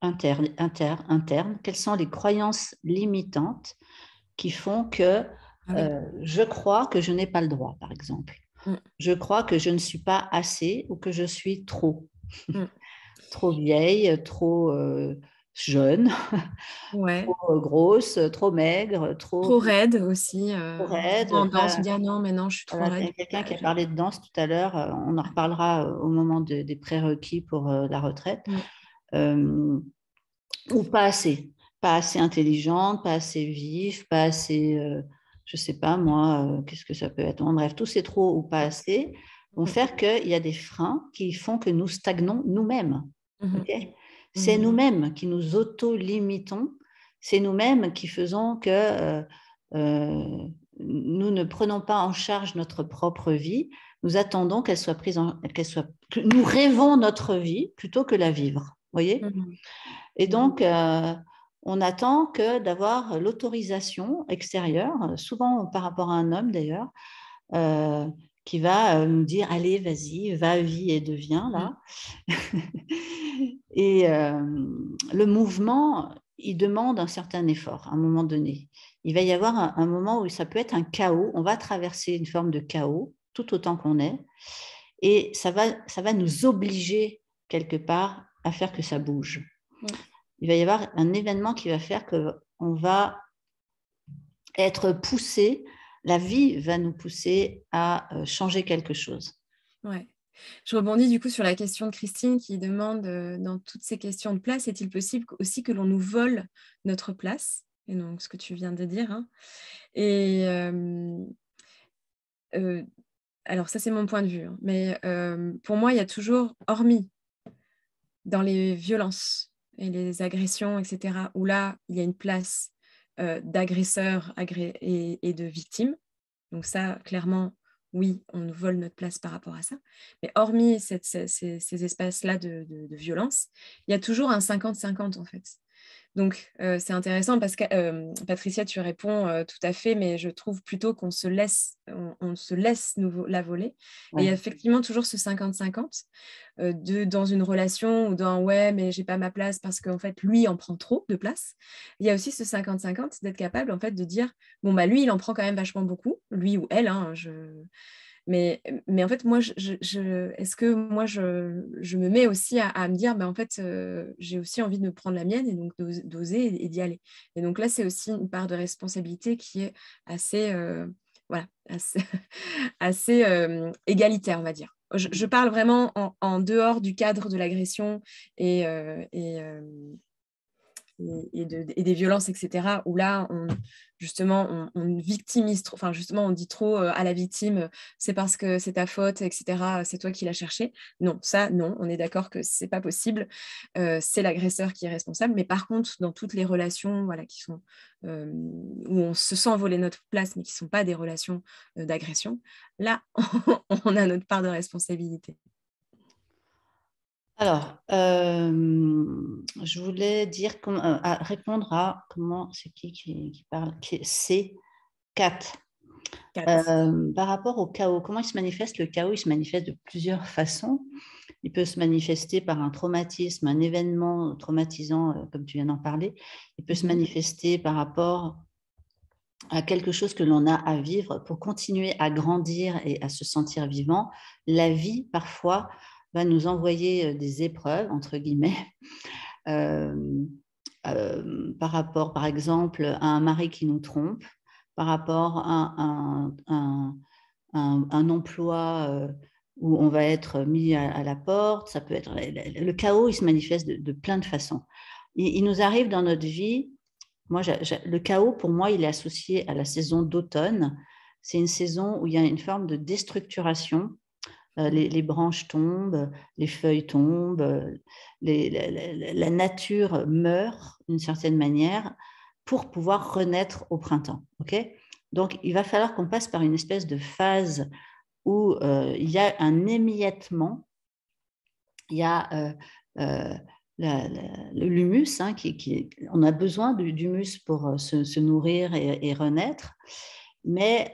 internes, quelles sont les croyances limitantes qui font que je crois que je n'ai pas le droit, par exemple. Mm. Je crois que je ne suis pas assez ou que je suis trop. Mm. Trop vieille, trop jeune, Ouais. trop grosse, trop maigre, Trop raide aussi. trop Souvent raide. en danse, on dit ah non, mais non, je suis trop Voilà, il y raide. a quelqu'un qui a parlé de danse tout à l'heure, on en reparlera au moment des prérequis pour la retraite. Mm. Euh, ou pas assez. Pas assez intelligente, pas assez vive, pas assez, je sais pas moi, qu'est-ce que ça peut être. En bref, tous ces trop ou pas assez vont Mm. faire qu'il y a des freins qui font que nous stagnons nous-mêmes. Mhm. Ok. C'est Mhm. nous-mêmes qui nous auto-limitons, c'est nous-mêmes qui faisons que nous ne prenons pas en charge notre propre vie, nous attendons qu'elle soit prise que nous rêvons notre vie plutôt que la vivre. Vous voyez? Mhm. Et Mhm. donc, on attend que d'avoir l'autorisation extérieure, souvent par rapport à un homme d'ailleurs, euh, qui va nous dire, allez, vas-y, va, vis et deviens Mhm. là. Et le mouvement, il demande un certain effort à un moment donné. Il va y avoir un moment où ça peut être un chaos. On va traverser une forme de chaos tout autant qu'on est. Et ça va nous obliger quelque part à faire que ça bouge. Mhm. Il va y avoir un événement qui va faire qu'on va être poussé, la vie va nous pousser à changer quelque chose. Ouais. Je rebondis du coup sur la question de Christine qui demande dans toutes ces questions de place, est-il possible aussi que l'on nous vole notre place? Et donc ce que tu viens de dire. Hein. Et euh, alors ça c'est mon point de vue, hein, mais pour moi il y a toujours, hormis dans les violences et les agressions, etc., où là il y a une place d'agresseurs et de victimes. Donc ça, clairement, oui, on nous vole notre place par rapport à ça. Mais hormis ces espaces-là de violence, il y a toujours un 50-50 en fait. Donc, c'est intéressant parce que, Patricia, tu réponds tout à fait, mais je trouve plutôt qu'on se laisse, on se laisse la voler. Et il y a Ouais. effectivement toujours ce 50-50 dans une relation ou dans ouais, mais j'ai pas ma place parce qu'en fait, lui en prend trop de place. Il y a aussi ce 50-50 d'être capable en fait de dire bon, bah lui, il en prend quand même vachement beaucoup, lui ou elle, hein, mais en fait, moi, est-ce que moi, je me mets aussi à me dire, bah, en fait, j'ai aussi envie de me prendre la mienne et donc d'oser et d'y aller. Et donc là, c'est aussi une part de responsabilité qui est assez, voilà, assez, assez égalitaire, on va dire. Je parle vraiment en dehors du cadre de l'agression et, et des violences, etc., où là, justement, on victimise trop, enfin, justement, on dit trop à la victime, c'est parce que c'est ta faute, etc., c'est toi qui l'as cherché. Non, ça, non, on est d'accord que c'est pas possible. C'est l'agresseur qui est responsable. Mais par contre, dans toutes les relations voilà, qui sont, où on se sent voler notre place, mais qui ne sont pas des relations d'agression, là, on a notre part de responsabilité. Alors, je voulais dire, répondre à comment c'est qui parle, c'est Kat. Quatre. Par rapport au chaos, comment il se manifeste? Le chaos, il se manifeste de plusieurs façons. Il peut se manifester par un traumatisme, un événement traumatisant, comme tu viens d'en parler. Il peut se manifester par rapport à quelque chose que l'on a à vivre pour continuer à grandir et à se sentir vivant. La vie, parfois, va nous envoyer des épreuves, entre guillemets, euh, par rapport, par exemple, à un mari qui nous trompe, par rapport à un emploi où on va être mis à la porte. Ça peut être le chaos, il se manifeste de plein de façons. Il nous arrive dans notre vie, moi, le chaos, pour moi, il est associé à la saison d'automne. C'est une saison où il y a une forme de déstructuration. Les branches tombent, les feuilles tombent, la nature meurt d'une certaine manière pour pouvoir renaître au printemps. Okay. Donc, il va falloir qu'on passe par une espèce de phase où il y a un émiettement, il y a l'humus, hein, on a besoin d'humus pour se nourrir et renaître, mais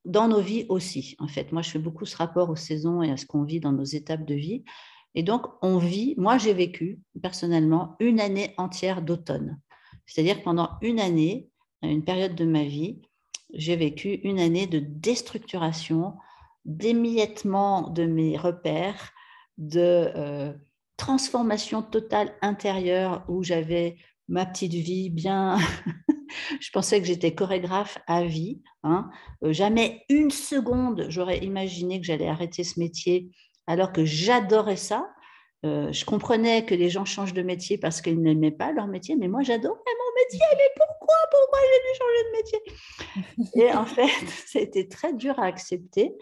dans nos vies aussi, en fait. Moi, je fais beaucoup ce rapport aux saisons et à ce qu'on vit dans nos étapes de vie. Et donc, moi, j'ai vécu personnellement une année entière d'automne. C'est-à-dire que pendant une année, une période de ma vie, j'ai vécu une année de déstructuration, d'émiettement de mes repères, de transformation totale intérieure où j'avais ma petite vie bien. Je pensais que j'étais chorégraphe à vie. Hein. Jamais une seconde, j'aurais imaginé que j'allais arrêter ce métier alors que j'adorais ça. Je comprenais que les gens changent de métier parce qu'ils n'aimaient pas leur métier, mais moi, j'adorais mon métier. Mais pourquoi j'ai dû changer de métier? Et en fait, c'était très dur à accepter.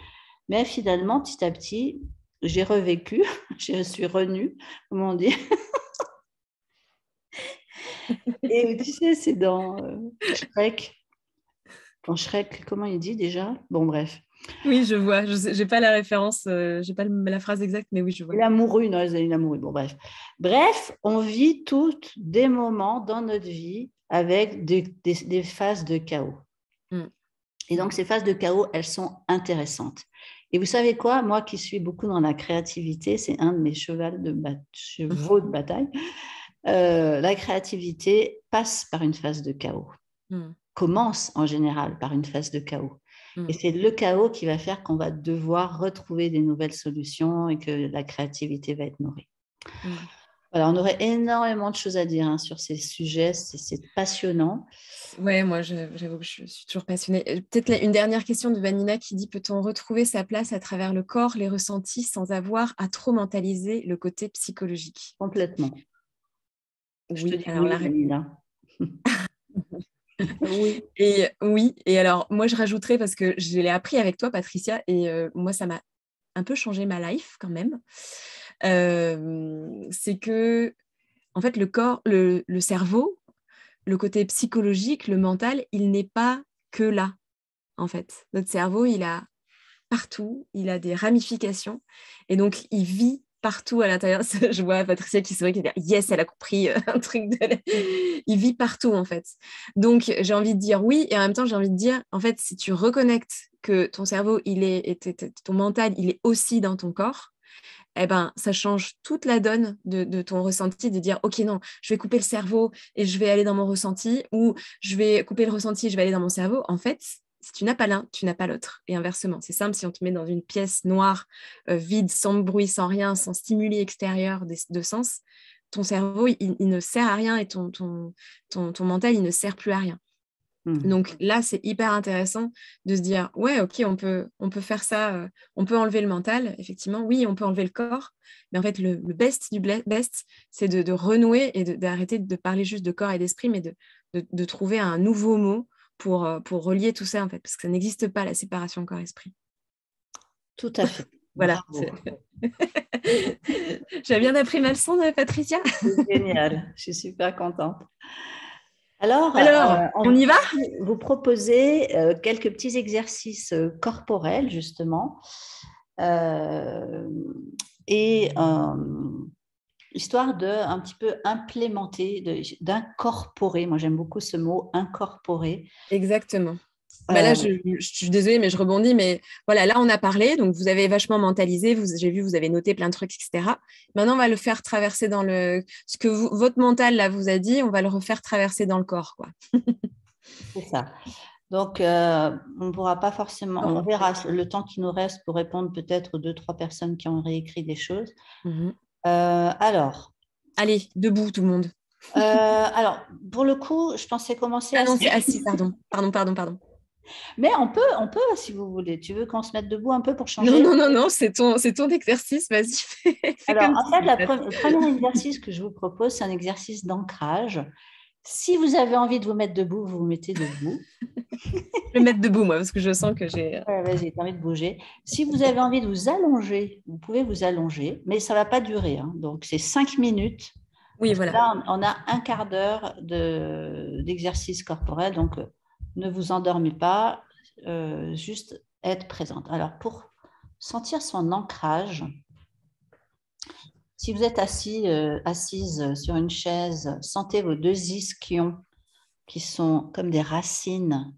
Mais finalement, petit à petit, j'ai revécu, je suis renue, comme on dit. Et tu sais, c'est dans Shrek. Quand Shrek, comment il dit déjà? Bon, bref. Oui, je vois. Je n'ai pas la référence, j'ai pas la phrase exacte, mais oui, je vois. Il a mouru, non, il a mouru. Bon, bref. Bref, on vit toutes des moments dans notre vie avec des phases de chaos. Mm. Et donc, ces phases de chaos, elles sont intéressantes. Et vous savez quoi? Moi qui suis beaucoup dans la créativité, c'est un de mes chevaux de bataille. La créativité passe par une phase de chaos, commence en général par une phase de chaos. Et c'est le chaos qui va faire qu'on va devoir retrouver des nouvelles solutions et que la créativité va être nourrie. Voilà, on aurait énormément de choses à dire hein, sur ces sujets, c'est passionnant. Ouais, moi, j'avoue que je suis toujours passionnée. Peut-être une dernière question de Vanina qui dit, peut-on retrouver sa place à travers le corps, les ressentis, sans avoir à trop mentaliser le côté psychologique? Complètement. Je te Oui, dis alors oui, Vanina. Oui. Et alors, moi, je rajouterais, parce que je l'ai appris avec toi, Patricia, et moi, ça m'a un peu changé ma life quand même. C'est que, en fait, le corps, le cerveau, le côté psychologique, le mental, il n'est pas que là, en fait. Notre cerveau, il a partout, il a des ramifications, et donc il vit partout à l'intérieur. Je vois Patricia qui sourit, qui dit yes, elle a compris un truc il vit partout en fait. Donc j'ai envie de dire oui, et en même temps j'ai envie de dire en fait, si tu reconnectes que ton cerveau ton mental il est aussi dans ton corps, eh ben, ça change toute la donne de ton ressenti, de dire, OK, non, je vais couper le cerveau et je vais aller dans mon ressenti, ou je vais couper le ressenti et je vais aller dans mon cerveau. En fait, si tu n'as pas l'un, tu n'as pas l'autre. Et inversement, c'est simple, si on te met dans une pièce noire, vide, sans bruit, sans rien, sans stimuli extérieur de sens, ton cerveau, il ne sert à rien, et ton mental, il ne sert plus à rien. Donc là, c'est hyper intéressant de se dire, ouais, ok, on peut faire ça, on peut enlever le mental, effectivement, oui, on peut enlever le corps, mais en fait, le best du best, c'est de renouer et d'arrêter de parler juste de corps et d'esprit, mais de trouver un nouveau mot pour relier tout ça, en fait, parce que ça n'existe pas, la séparation corps-esprit. Tout à fait. Voilà. Bravo. J'ai bien appris ma leçon, Patricia. C'est génial. Je suis super contente. Alors, On y va? vous proposer quelques petits exercices corporels, justement, euh, et histoire de un petit peu implémenter, d'incorporer. Moi, j'aime beaucoup ce mot, incorporer. Exactement. Bah là, je suis désolée, mais je rebondis. Mais voilà, là, on a parlé. Donc, vous avez vachement mentalisé. J'ai vu, vous avez noté plein de trucs, etc. Maintenant, on va le faire traverser dans ce que votre mental, là, vous a dit. On va le refaire traverser dans le corps, quoi. C'est ça. Donc, on ne pourra pas forcément, on verra le temps qui nous reste pour répondre peut-être aux 2-3 personnes qui ont réécrit des choses. Alors. Allez, debout, tout le monde. Alors, pour le coup, je pensais commencer Ah non, c'est assis, pardon. Pardon. Mais on peut, si vous voulez. Tu veux qu'on se mette debout un peu pour changer? Non, c'est ton exercice, vas-y, fais Alors, comme en tu fait, veux. le premier exercice que je vous propose, c'est un exercice d'ancrage. Si vous avez envie de vous mettre debout, vous vous mettez debout. Je vais me mettre debout, moi, parce que je sens que j'ai... Ouais, vas-y, t'as envie de bouger. Si vous avez envie de vous allonger, vous pouvez vous allonger, mais ça ne va pas durer. Hein. Donc, c'est 5 minutes. Oui, voilà. Là, on a un quart d'heure d'exercice corporel. Donc, ne vous endormez pas, juste être présente. Alors, pour sentir son ancrage, si vous êtes assise sur une chaise, sentez vos 2 ischions qui sont comme des racines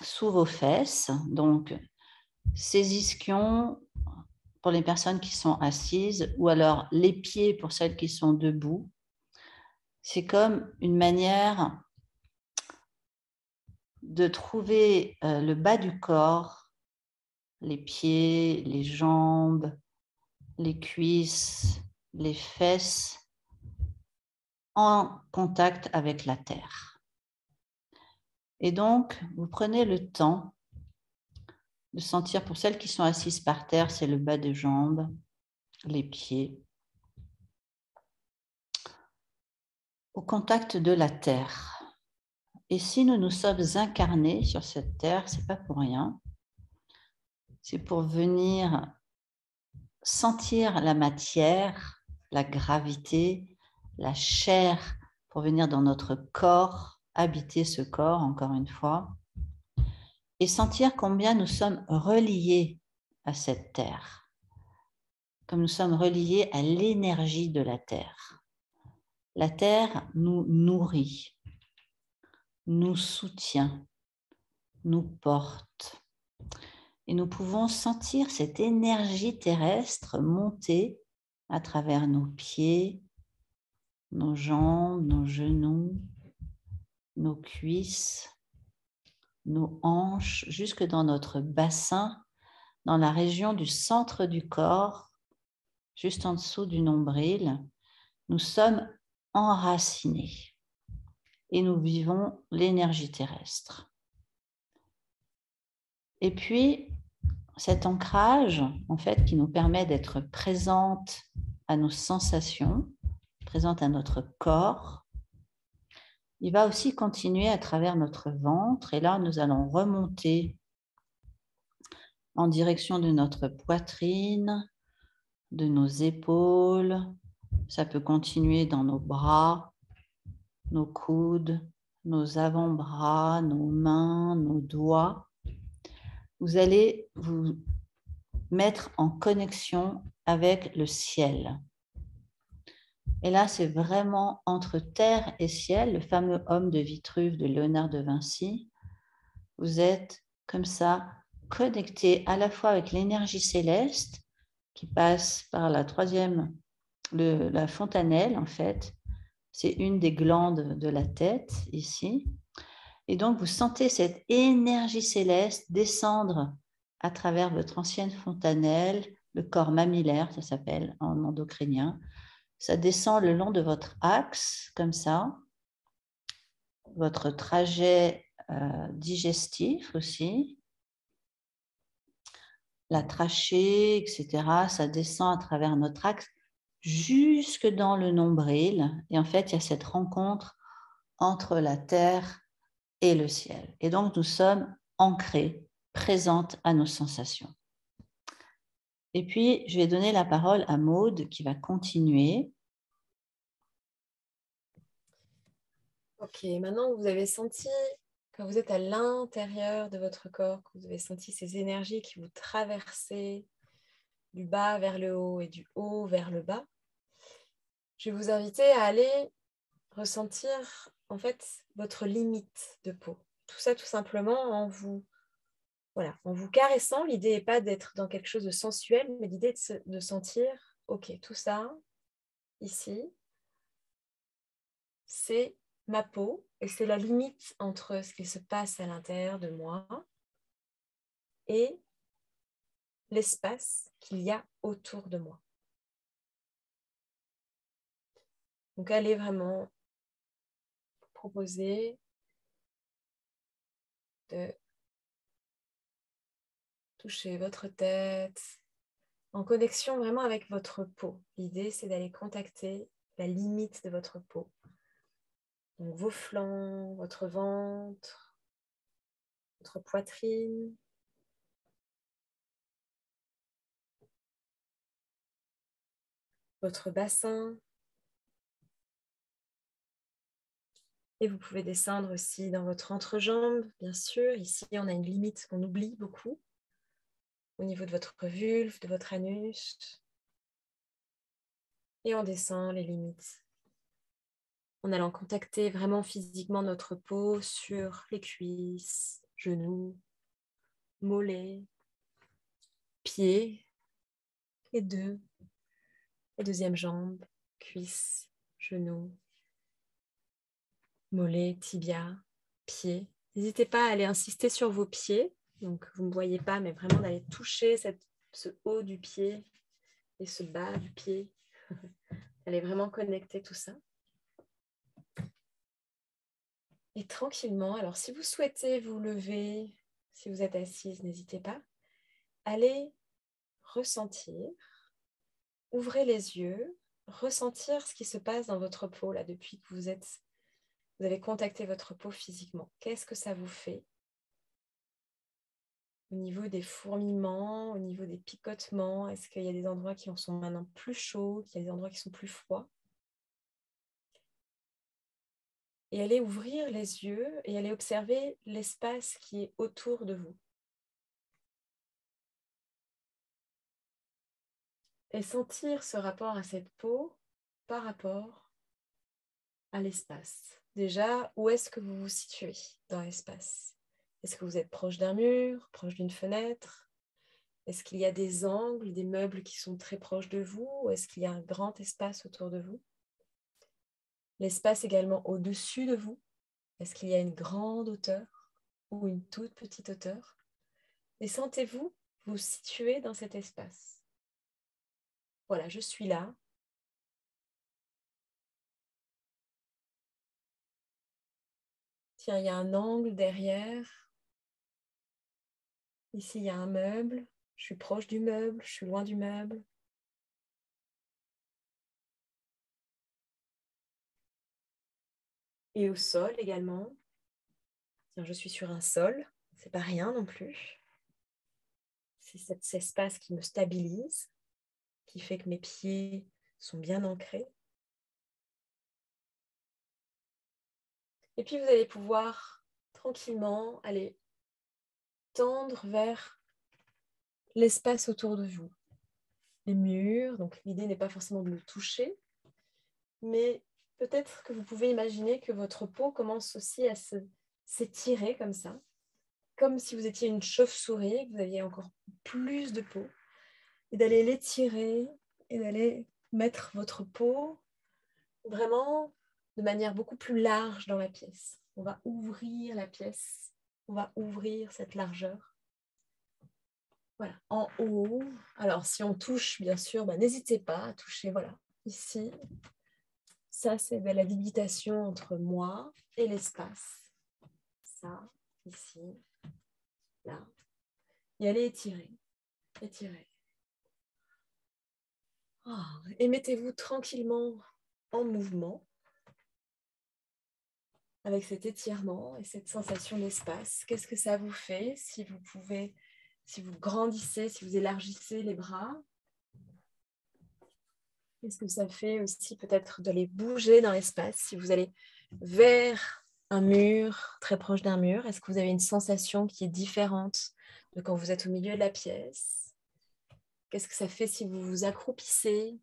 sous vos fesses. Donc, ces ischions, pour les personnes qui sont assises, ou alors les pieds pour celles qui sont debout, c'est comme une manière de trouver le bas du corps les pieds, les jambes, les cuisses, les fesses en contact avec la terre. Et donc, vous prenez le temps de sentir, pour celles qui sont assises par terre, c'est le bas des jambes, les pieds, au contact de la terre. Et si nous nous sommes incarnés sur cette terre, c'est pas pour rien. C'est pour venir sentir la matière, la gravité, la chair, pour venir dans notre corps, habiter ce corps, encore une fois, et sentir combien nous sommes reliés à cette terre, comme nous sommes reliés à l'énergie de la terre. La terre nous nourrit, nous soutient, nous porte. Et nous pouvons sentir cette énergie terrestre monter à travers nos pieds, nos jambes, nos genoux, nos cuisses, nos hanches, jusque dans notre bassin, dans la région du centre du corps, juste en dessous du nombril. Nous sommes enracinés et nous vivons l'énergie terrestre. Et puis, cet ancrage, en fait, qui nous permet d'être présente à nos sensations, présente à notre corps, il va aussi continuer à travers notre ventre. Et là, nous allons remonter en direction de notre poitrine, de nos épaules. Ça peut continuer dans nos bras, nos coudes, nos avant-bras, nos mains, nos doigts. Vous allez vous mettre en connexion avec le ciel. Et là, c'est vraiment entre terre et ciel, le fameux homme de Vitruve de Léonard de Vinci. Vous êtes comme ça, connecté à la fois avec l'énergie céleste qui passe par la la fontanelle, en fait. C'est une des glandes de la tête, ici. Et donc, vous sentez cette énergie céleste descendre à travers votre ancienne fontanelle, le corps mammillaire, ça s'appelle en endocrinien. Ça descend le long de votre axe, comme ça, votre trajet digestif aussi, la trachée, etc. Ça descend à travers notre axe jusque dans le nombril. Et en fait, il y a cette rencontre entre la terre et le ciel. Et donc, nous sommes ancrés, présentes à nos sensations. Et puis, je vais donner la parole à Maude qui va continuer. Ok, maintenant vous avez senti, quand vous êtes à l'intérieur de votre corps, que vous avez senti ces énergies qui vous traversaient du bas vers le haut et du haut vers le bas, je vais vous inviter à aller ressentir en fait votre limite de peau. Tout ça tout simplement en vous caressant. L'idée n'est pas d'être dans quelque chose de sensuel, mais l'idée est de sentir, ok, tout ça, ici, c'est ma peau et c'est la limite entre ce qui se passe à l'intérieur de moi et l'espace qu'il y a autour de moi. Donc, allez vraiment proposer de toucher votre tête en connexion vraiment avec votre peau. L'idée, c'est d'aller contacter la limite de votre peau. Donc, vos flancs, votre ventre, votre poitrine, votre bassin. Et vous pouvez descendre aussi dans votre entrejambe, bien sûr. Ici, on a une limite qu'on oublie beaucoup au niveau de votre vulve, de votre anus. Et on descend les limites en allant contacter vraiment physiquement notre peau sur les cuisses, genoux, mollets, pieds et la deuxième jambe, cuisses, genoux, mollets, tibia, pieds. N'hésitez pas à aller insister sur vos pieds Donc, vous ne me voyez pas, mais vraiment d'aller toucher ce haut du pied et ce bas du pied. Allez vraiment connecter tout ça. Et tranquillement, alors si vous souhaitez vous lever, si vous êtes assise, n'hésitez pas. Allez ressentir, ouvrez les yeux, ressentir ce qui se passe dans votre peau là depuis que vous avez contacté votre peau physiquement. Qu'est-ce que ça vous fait? Au niveau des fourmillements, au niveau des picotements, est-ce qu'il y a des endroits qui en sont maintenant plus chauds, qu'il y a des endroits qui sont plus froids? Et allez ouvrir les yeux et allez observer l'espace qui est autour de vous. Et sentir ce rapport à cette peau par rapport à l'espace. Déjà, où est-ce que vous vous situez dans l'espace? Est-ce que vous êtes proche d'un mur, proche d'une fenêtre? Est-ce qu'il y a des angles, des meubles qui sont très proches de vous? Ou est-ce qu'il y a un grand espace autour de vous? L'espace également au-dessus de vous. Est-ce qu'il y a une grande hauteur ou une toute petite hauteur? Et sentez-vous vous situer dans cet espace. Voilà, je suis là. Tiens, il y a un angle derrière. Ici, il y a un meuble. Je suis proche du meuble, je suis loin du meuble. Et au sol également. Tiens, je suis sur un sol. C'est pas rien non plus. C'est cet espace qui me stabilise, qui fait que mes pieds sont bien ancrés. Et puis, vous allez pouvoir tranquillement aller tendre vers l'espace autour de vous. Les murs, donc l'idée n'est pas forcément de le toucher, mais peut-être que vous pouvez imaginer que votre peau commence aussi à s'étirer comme ça, comme si vous étiez une chauve-souris, que vous aviez encore plus de peau, et d'aller l'étirer et d'aller mettre votre peau vraiment de manière beaucoup plus large dans la pièce. On va ouvrir la pièce, on va ouvrir cette largeur. Voilà, en haut. Alors, si on touche, bien sûr, n'hésitez pas à toucher, voilà, ici. Ça, c'est la limitation entre moi et l'espace. Ça, ici, là. Et allez étirer, étirer. Oh, et mettez-vous tranquillement en mouvement avec cet étirement et cette sensation d'espace. Qu'est-ce que ça vous fait si vous pouvez, si vous grandissez, si vous élargissez les bras? Qu'est-ce que ça fait aussi peut-être d'aller bouger dans l'espace si vous allez vers un mur, très proche d'un mur? Est-ce que vous avez une sensation qui est différente de quand vous êtes au milieu de la pièce? Qu'est-ce que ça fait si vous vous accroupissez?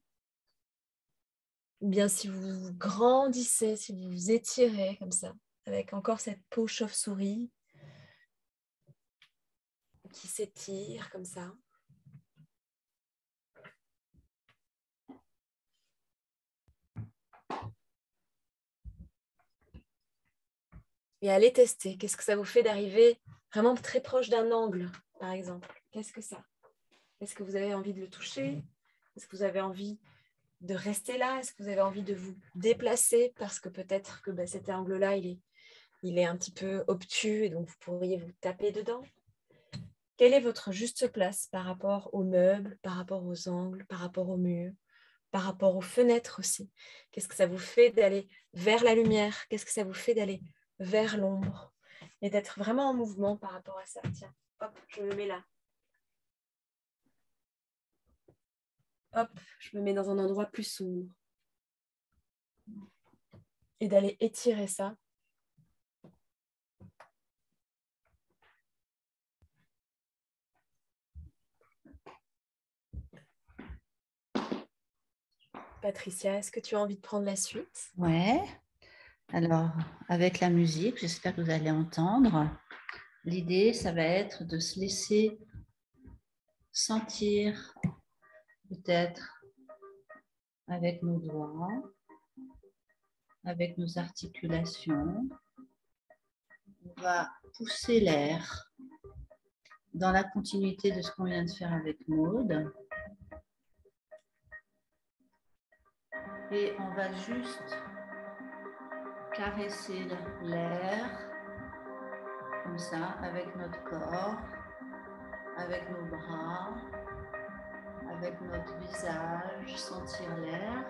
Ou bien si vous grandissez, si vous vous étirez comme ça, avec encore cette peau chauve-souris qui s'étire comme ça. Et allez tester. Qu'est-ce que ça vous fait d'arriver vraiment très proche d'un angle, par exemple? Qu'est-ce que ça? Est-ce que vous avez envie de le toucher? Est-ce que vous avez envie de rester là? Est-ce que vous avez envie de vous déplacer? Parce que peut-être que cet angle-là, il est un petit peu obtus et donc vous pourriez vous taper dedans. Quelle est votre juste place par rapport aux meubles, par rapport aux angles, par rapport aux murs, par rapport aux fenêtres aussi? Qu'est-ce que ça vous fait d'aller vers la lumière? Qu'est-ce que ça vous fait d'aller vers l'ombre? Et d'être vraiment en mouvement par rapport à ça. Tiens, hop, je me mets là. Hop, je me mets dans un endroit plus sombre. Et d'aller étirer ça. Patricia, est-ce que tu as envie de prendre la suite? Ouais. Alors, avec la musique, j'espère que vous allez entendre. L'idée, ça va être de se laisser sentir, peut-être avec nos doigts, avec nos articulations. On va pousser l'air dans la continuité de ce qu'on vient de faire avec Maude. Et on va juste caresser l'air, comme ça, avec notre corps, avec nos bras, avec notre visage, sentir l'air.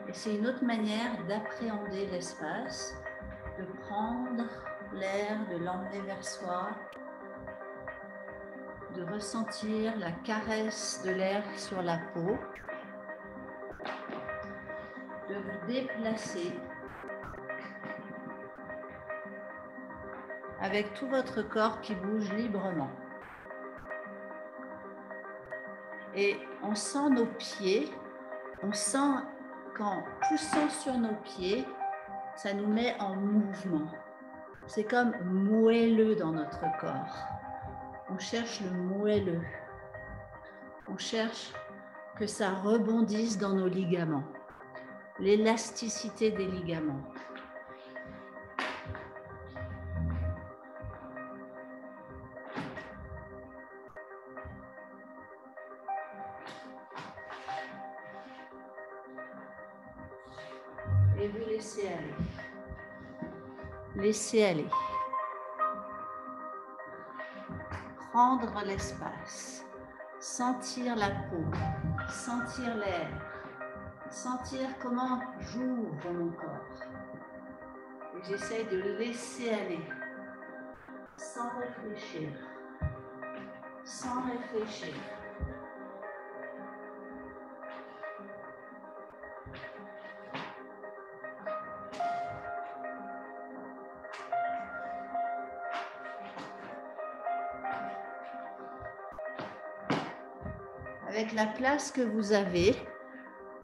Et c'est une autre manière d'appréhender l'espace, de prendre l'air, de l'emmener vers soi, de ressentir la caresse de l'air sur la peau, de vous déplacer avec tout votre corps qui bouge librement. Et on sent nos pieds, on sent qu'en poussant sur nos pieds, ça nous met en mouvement. C'est comme moelleux dans notre corps. On cherche le moelleux. On cherche que ça rebondisse dans nos ligaments. L'élasticité des ligaments. Et vous laissez aller. Laissez aller. Prendre l'espace. Sentir la peau. Sentir l'air. Sentir comment j'ouvre mon corps. Et j'essaye de laisser aller. Sans réfléchir. Sans réfléchir. Avec la place que vous avez,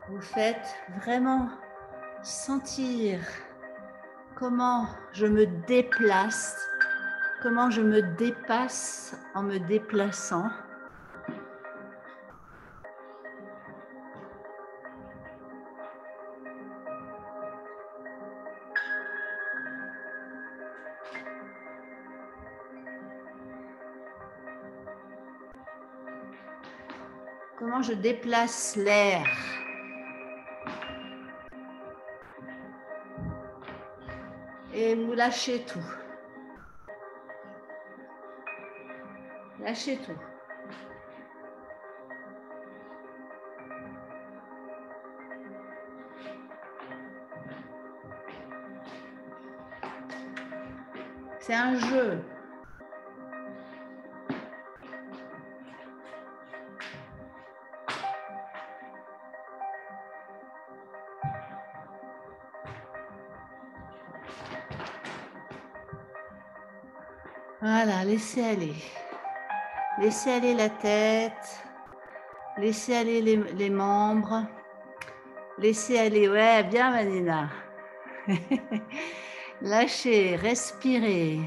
vous faites vraiment sentir comment je me déplace, comment je me dépasse en me déplaçant. Comment je déplace l'air. Et vous lâchez tout. Lâchez tout. C'est un jeu. Voilà, laissez aller. Laissez aller la tête. Laissez aller les membres. Laissez aller. Ouais, bien Manina. Lâchez, respirez.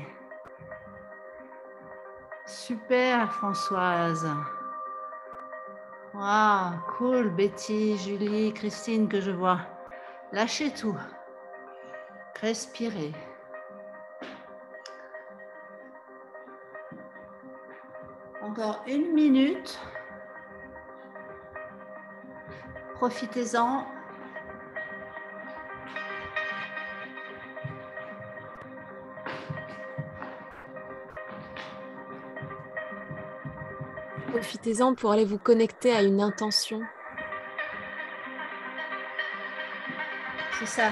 Super Françoise. Waouh, cool Betty, Julie, Christine que je vois. Lâchez tout. Respirez. Encore 1 minute. Profitez-en. Profitez-en pour aller vous connecter à une intention. C'est ça.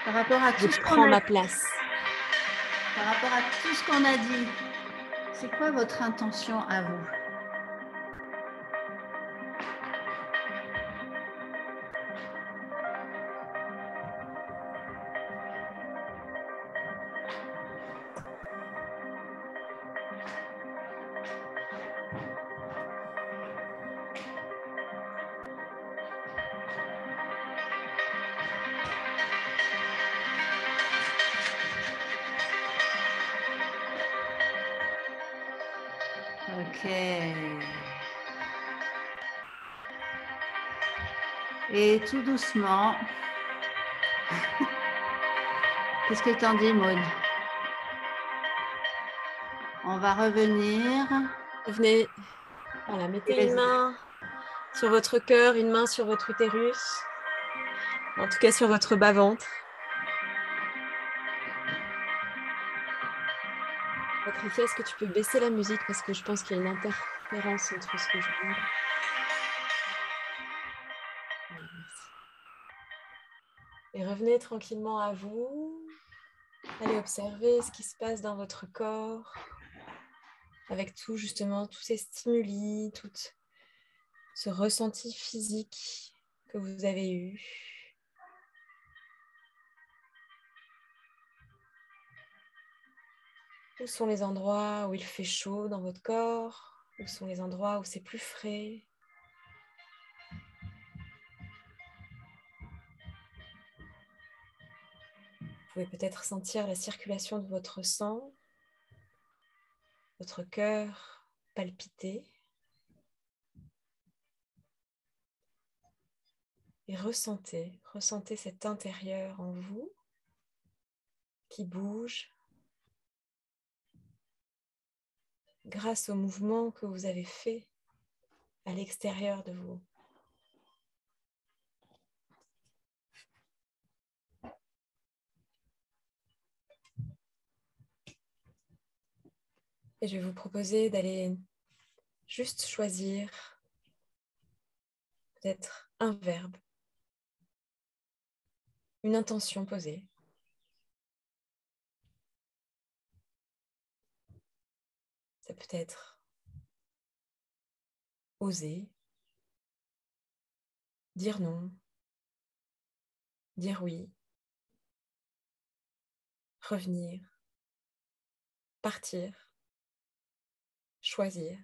Par rapport à tout Je ce qu'on prends a ma dit. place. Par rapport à tout ce qu'on a dit. C'est quoi votre intention à vous? Ok. Et tout doucement. Qu'est-ce que t'en dis, Maud? On va revenir. Revenez. Voilà, mettez une main sur votre cœur, une main sur votre utérus. En tout cas, sur votre bas-ventre. Patricia, est-ce que tu peux baisser la musique parce que je pense qu'il y a une interférence entre ce que je dis. Merci. Et revenez tranquillement à vous. Allez observer ce qui se passe dans votre corps avec tout justement, tous ces stimuli, tout ce ressenti physique que vous avez eu. Où sont les endroits où il fait chaud dans votre corps? Où sont les endroits où c'est plus frais? Vous pouvez peut-être sentir la circulation de votre sang, votre cœur palpiter. Et ressentez cet intérieur en vous qui bouge grâce au mouvement que vous avez fait à l'extérieur de vous. Et je vais vous proposer d'aller juste choisir peut-être un verbe, une intention posée. Ça peut être oser, dire non, dire oui, revenir, partir, choisir.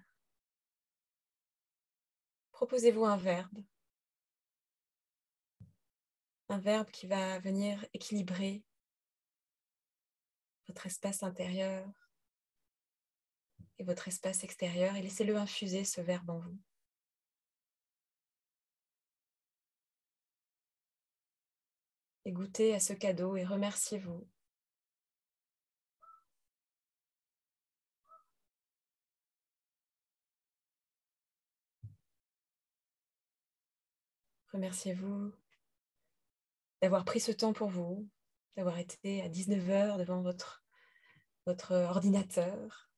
Proposez-vous un verbe qui va venir équilibrer votre espace intérieur et votre espace extérieur et laissez-le infuser ce verbe en vous. Et goûtez à ce cadeau et remerciez-vous. Remerciez-vous d'avoir pris ce temps pour vous, d'avoir été à 19h devant votre ordinateur,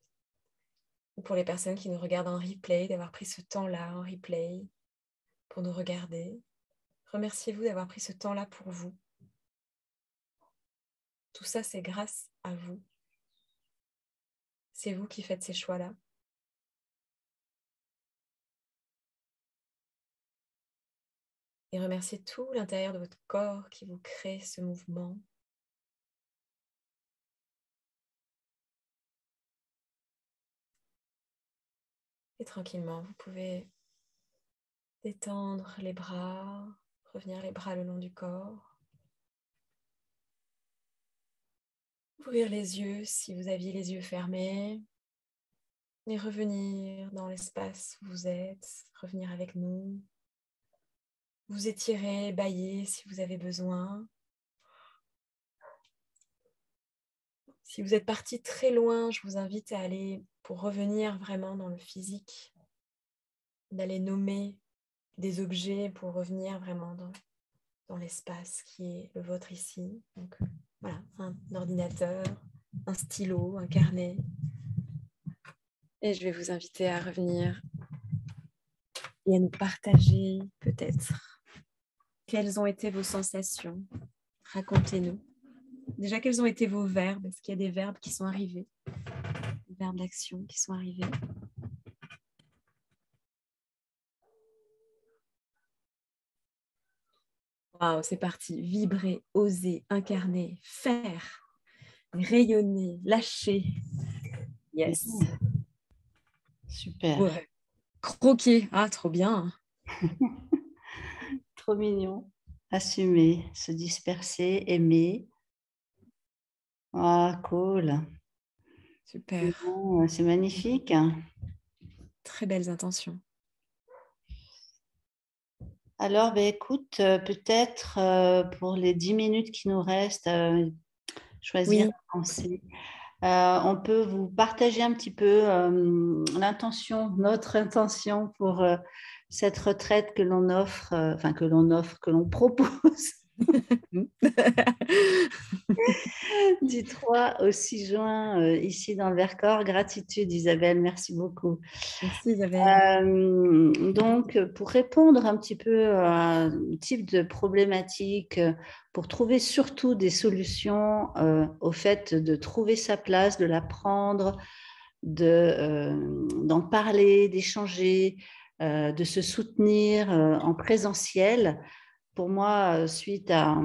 ou pour les personnes qui nous regardent en replay, d'avoir pris ce temps-là en replay pour nous regarder. Remerciez-vous d'avoir pris ce temps-là pour vous. Tout ça, c'est grâce à vous. C'est vous qui faites ces choix-là. Et remerciez tout l'intérieur de votre corps qui vous crée ce mouvement. Et tranquillement, vous pouvez détendre les bras, revenir les bras le long du corps. Ouvrir les yeux si vous aviez les yeux fermés. Et revenir dans l'espace où vous êtes, revenir avec nous. Vous étirer, bâiller si vous avez besoin. Si vous êtes parti très loin, je vous invite à aller, pour revenir vraiment dans le physique, d'aller nommer des objets pour revenir vraiment dans l'espace qui est le vôtre ici. Donc voilà, un ordinateur, un stylo, un carnet. Et je vais vous inviter à revenir et à nous partager peut-être quelles ont été vos sensations. Racontez-nous. Déjà, quels ont été vos verbes? Est-ce qu'il y a des verbes qui sont arrivés? Des verbes d'action qui sont arrivés? Waouh, c'est parti. Vibrer, oser, incarner, faire, rayonner, lâcher. Yes. Super. Ouais. Croquer. Ah, trop bien. Trop mignon. Assumer, se disperser, aimer. Ah, cool. Super. C'est magnifique. Très belles intentions. Alors, ben, écoute, peut-être pour les 10 minutes qui nous restent, choisir Oui. de penser On peut vous partager un petit peu l'intention, notre intention pour cette retraite que l'on offre, que l'on propose du 3 au 6 juin ici dans le Vercors. Gratitude Isabelle, merci beaucoup. Merci Isabelle. Donc, pour répondre un petit peu à un type de problématique, pour trouver surtout des solutions au fait de trouver sa place, de la prendre, d'en parler, d'échanger, de se soutenir en présentiel. Pour moi, suite à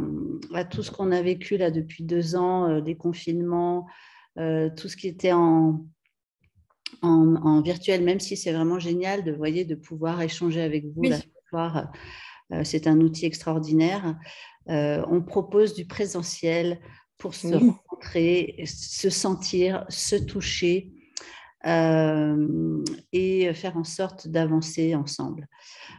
tout ce qu'on a vécu là depuis 2 ans, des confinements, tout ce qui était en virtuel, même si c'est vraiment génial de, voyez, de pouvoir échanger avec vous là Oui, ce soir. C'est un outil extraordinaire. On propose du présentiel pour se oui. rencontrer, se sentir, se toucher et faire en sorte d'avancer ensemble.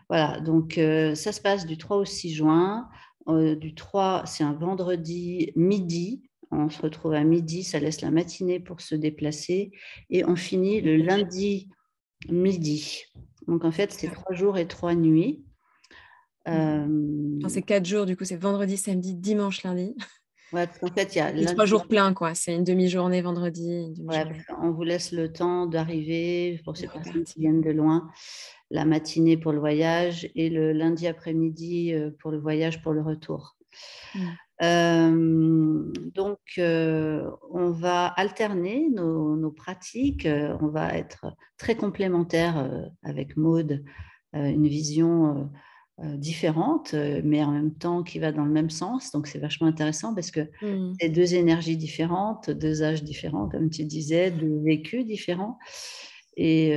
Voilà, donc ça se passe du 3 au 6 juin. Du 3, c'est un vendredi midi. On se retrouve à midi, ça laisse la matinée pour se déplacer. Et on finit le lundi midi. Donc en fait, c'est 3 jours et 3 nuits. Enfin, c'est 4 jours, du coup, c'est vendredi, samedi, dimanche, lundi. Ouais, parce qu'en fait, il y a Et lundi. 3 jours pleins, quoi. C'est une demi-journée vendredi, une Ouais, demi-journée on vous laisse le temps d'arriver pour de ces personnes qui repartir. viennent de loin, la matinée pour le voyage et le lundi après-midi pour le voyage pour le retour. Mm. Donc, on va alterner nos pratiques. On va être très complémentaires avec Maude, une vision différente, mais en même temps qui va dans le même sens. Donc, c'est vachement intéressant parce que Mm. c'est 2 énergies différentes, 2 âges différents, comme tu disais, 2 vécus différents. Et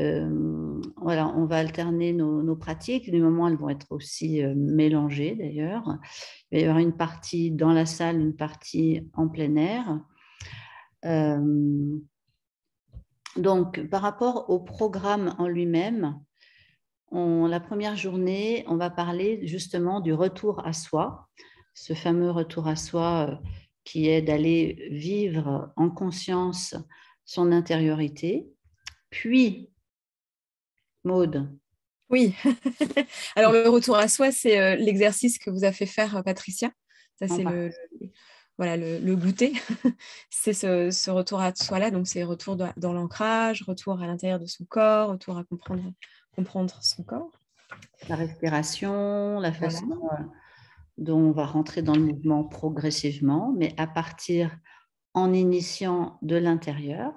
voilà, on va alterner nos pratiques. Des moments, elles vont être aussi mélangées d'ailleurs. Il va y avoir une partie dans la salle, une partie en plein air. Donc, par rapport au programme en lui-même, la première journée, on va parler justement du retour à soi, ce fameux retour à soi qui est d'aller vivre en conscience son intériorité. Puis, Maude. Oui. Alors, le retour à soi, c'est l'exercice que vous a fait faire Patricia. Ça, En c'est partie. voilà, le goûter. C'est ce retour à soi-là. Donc, c'est retour dans l'ancrage, retour à l'intérieur de son corps, retour à comprendre son corps. La respiration, la Voilà. façon dont on va rentrer dans le mouvement progressivement, mais à partir en initiant de l'intérieur.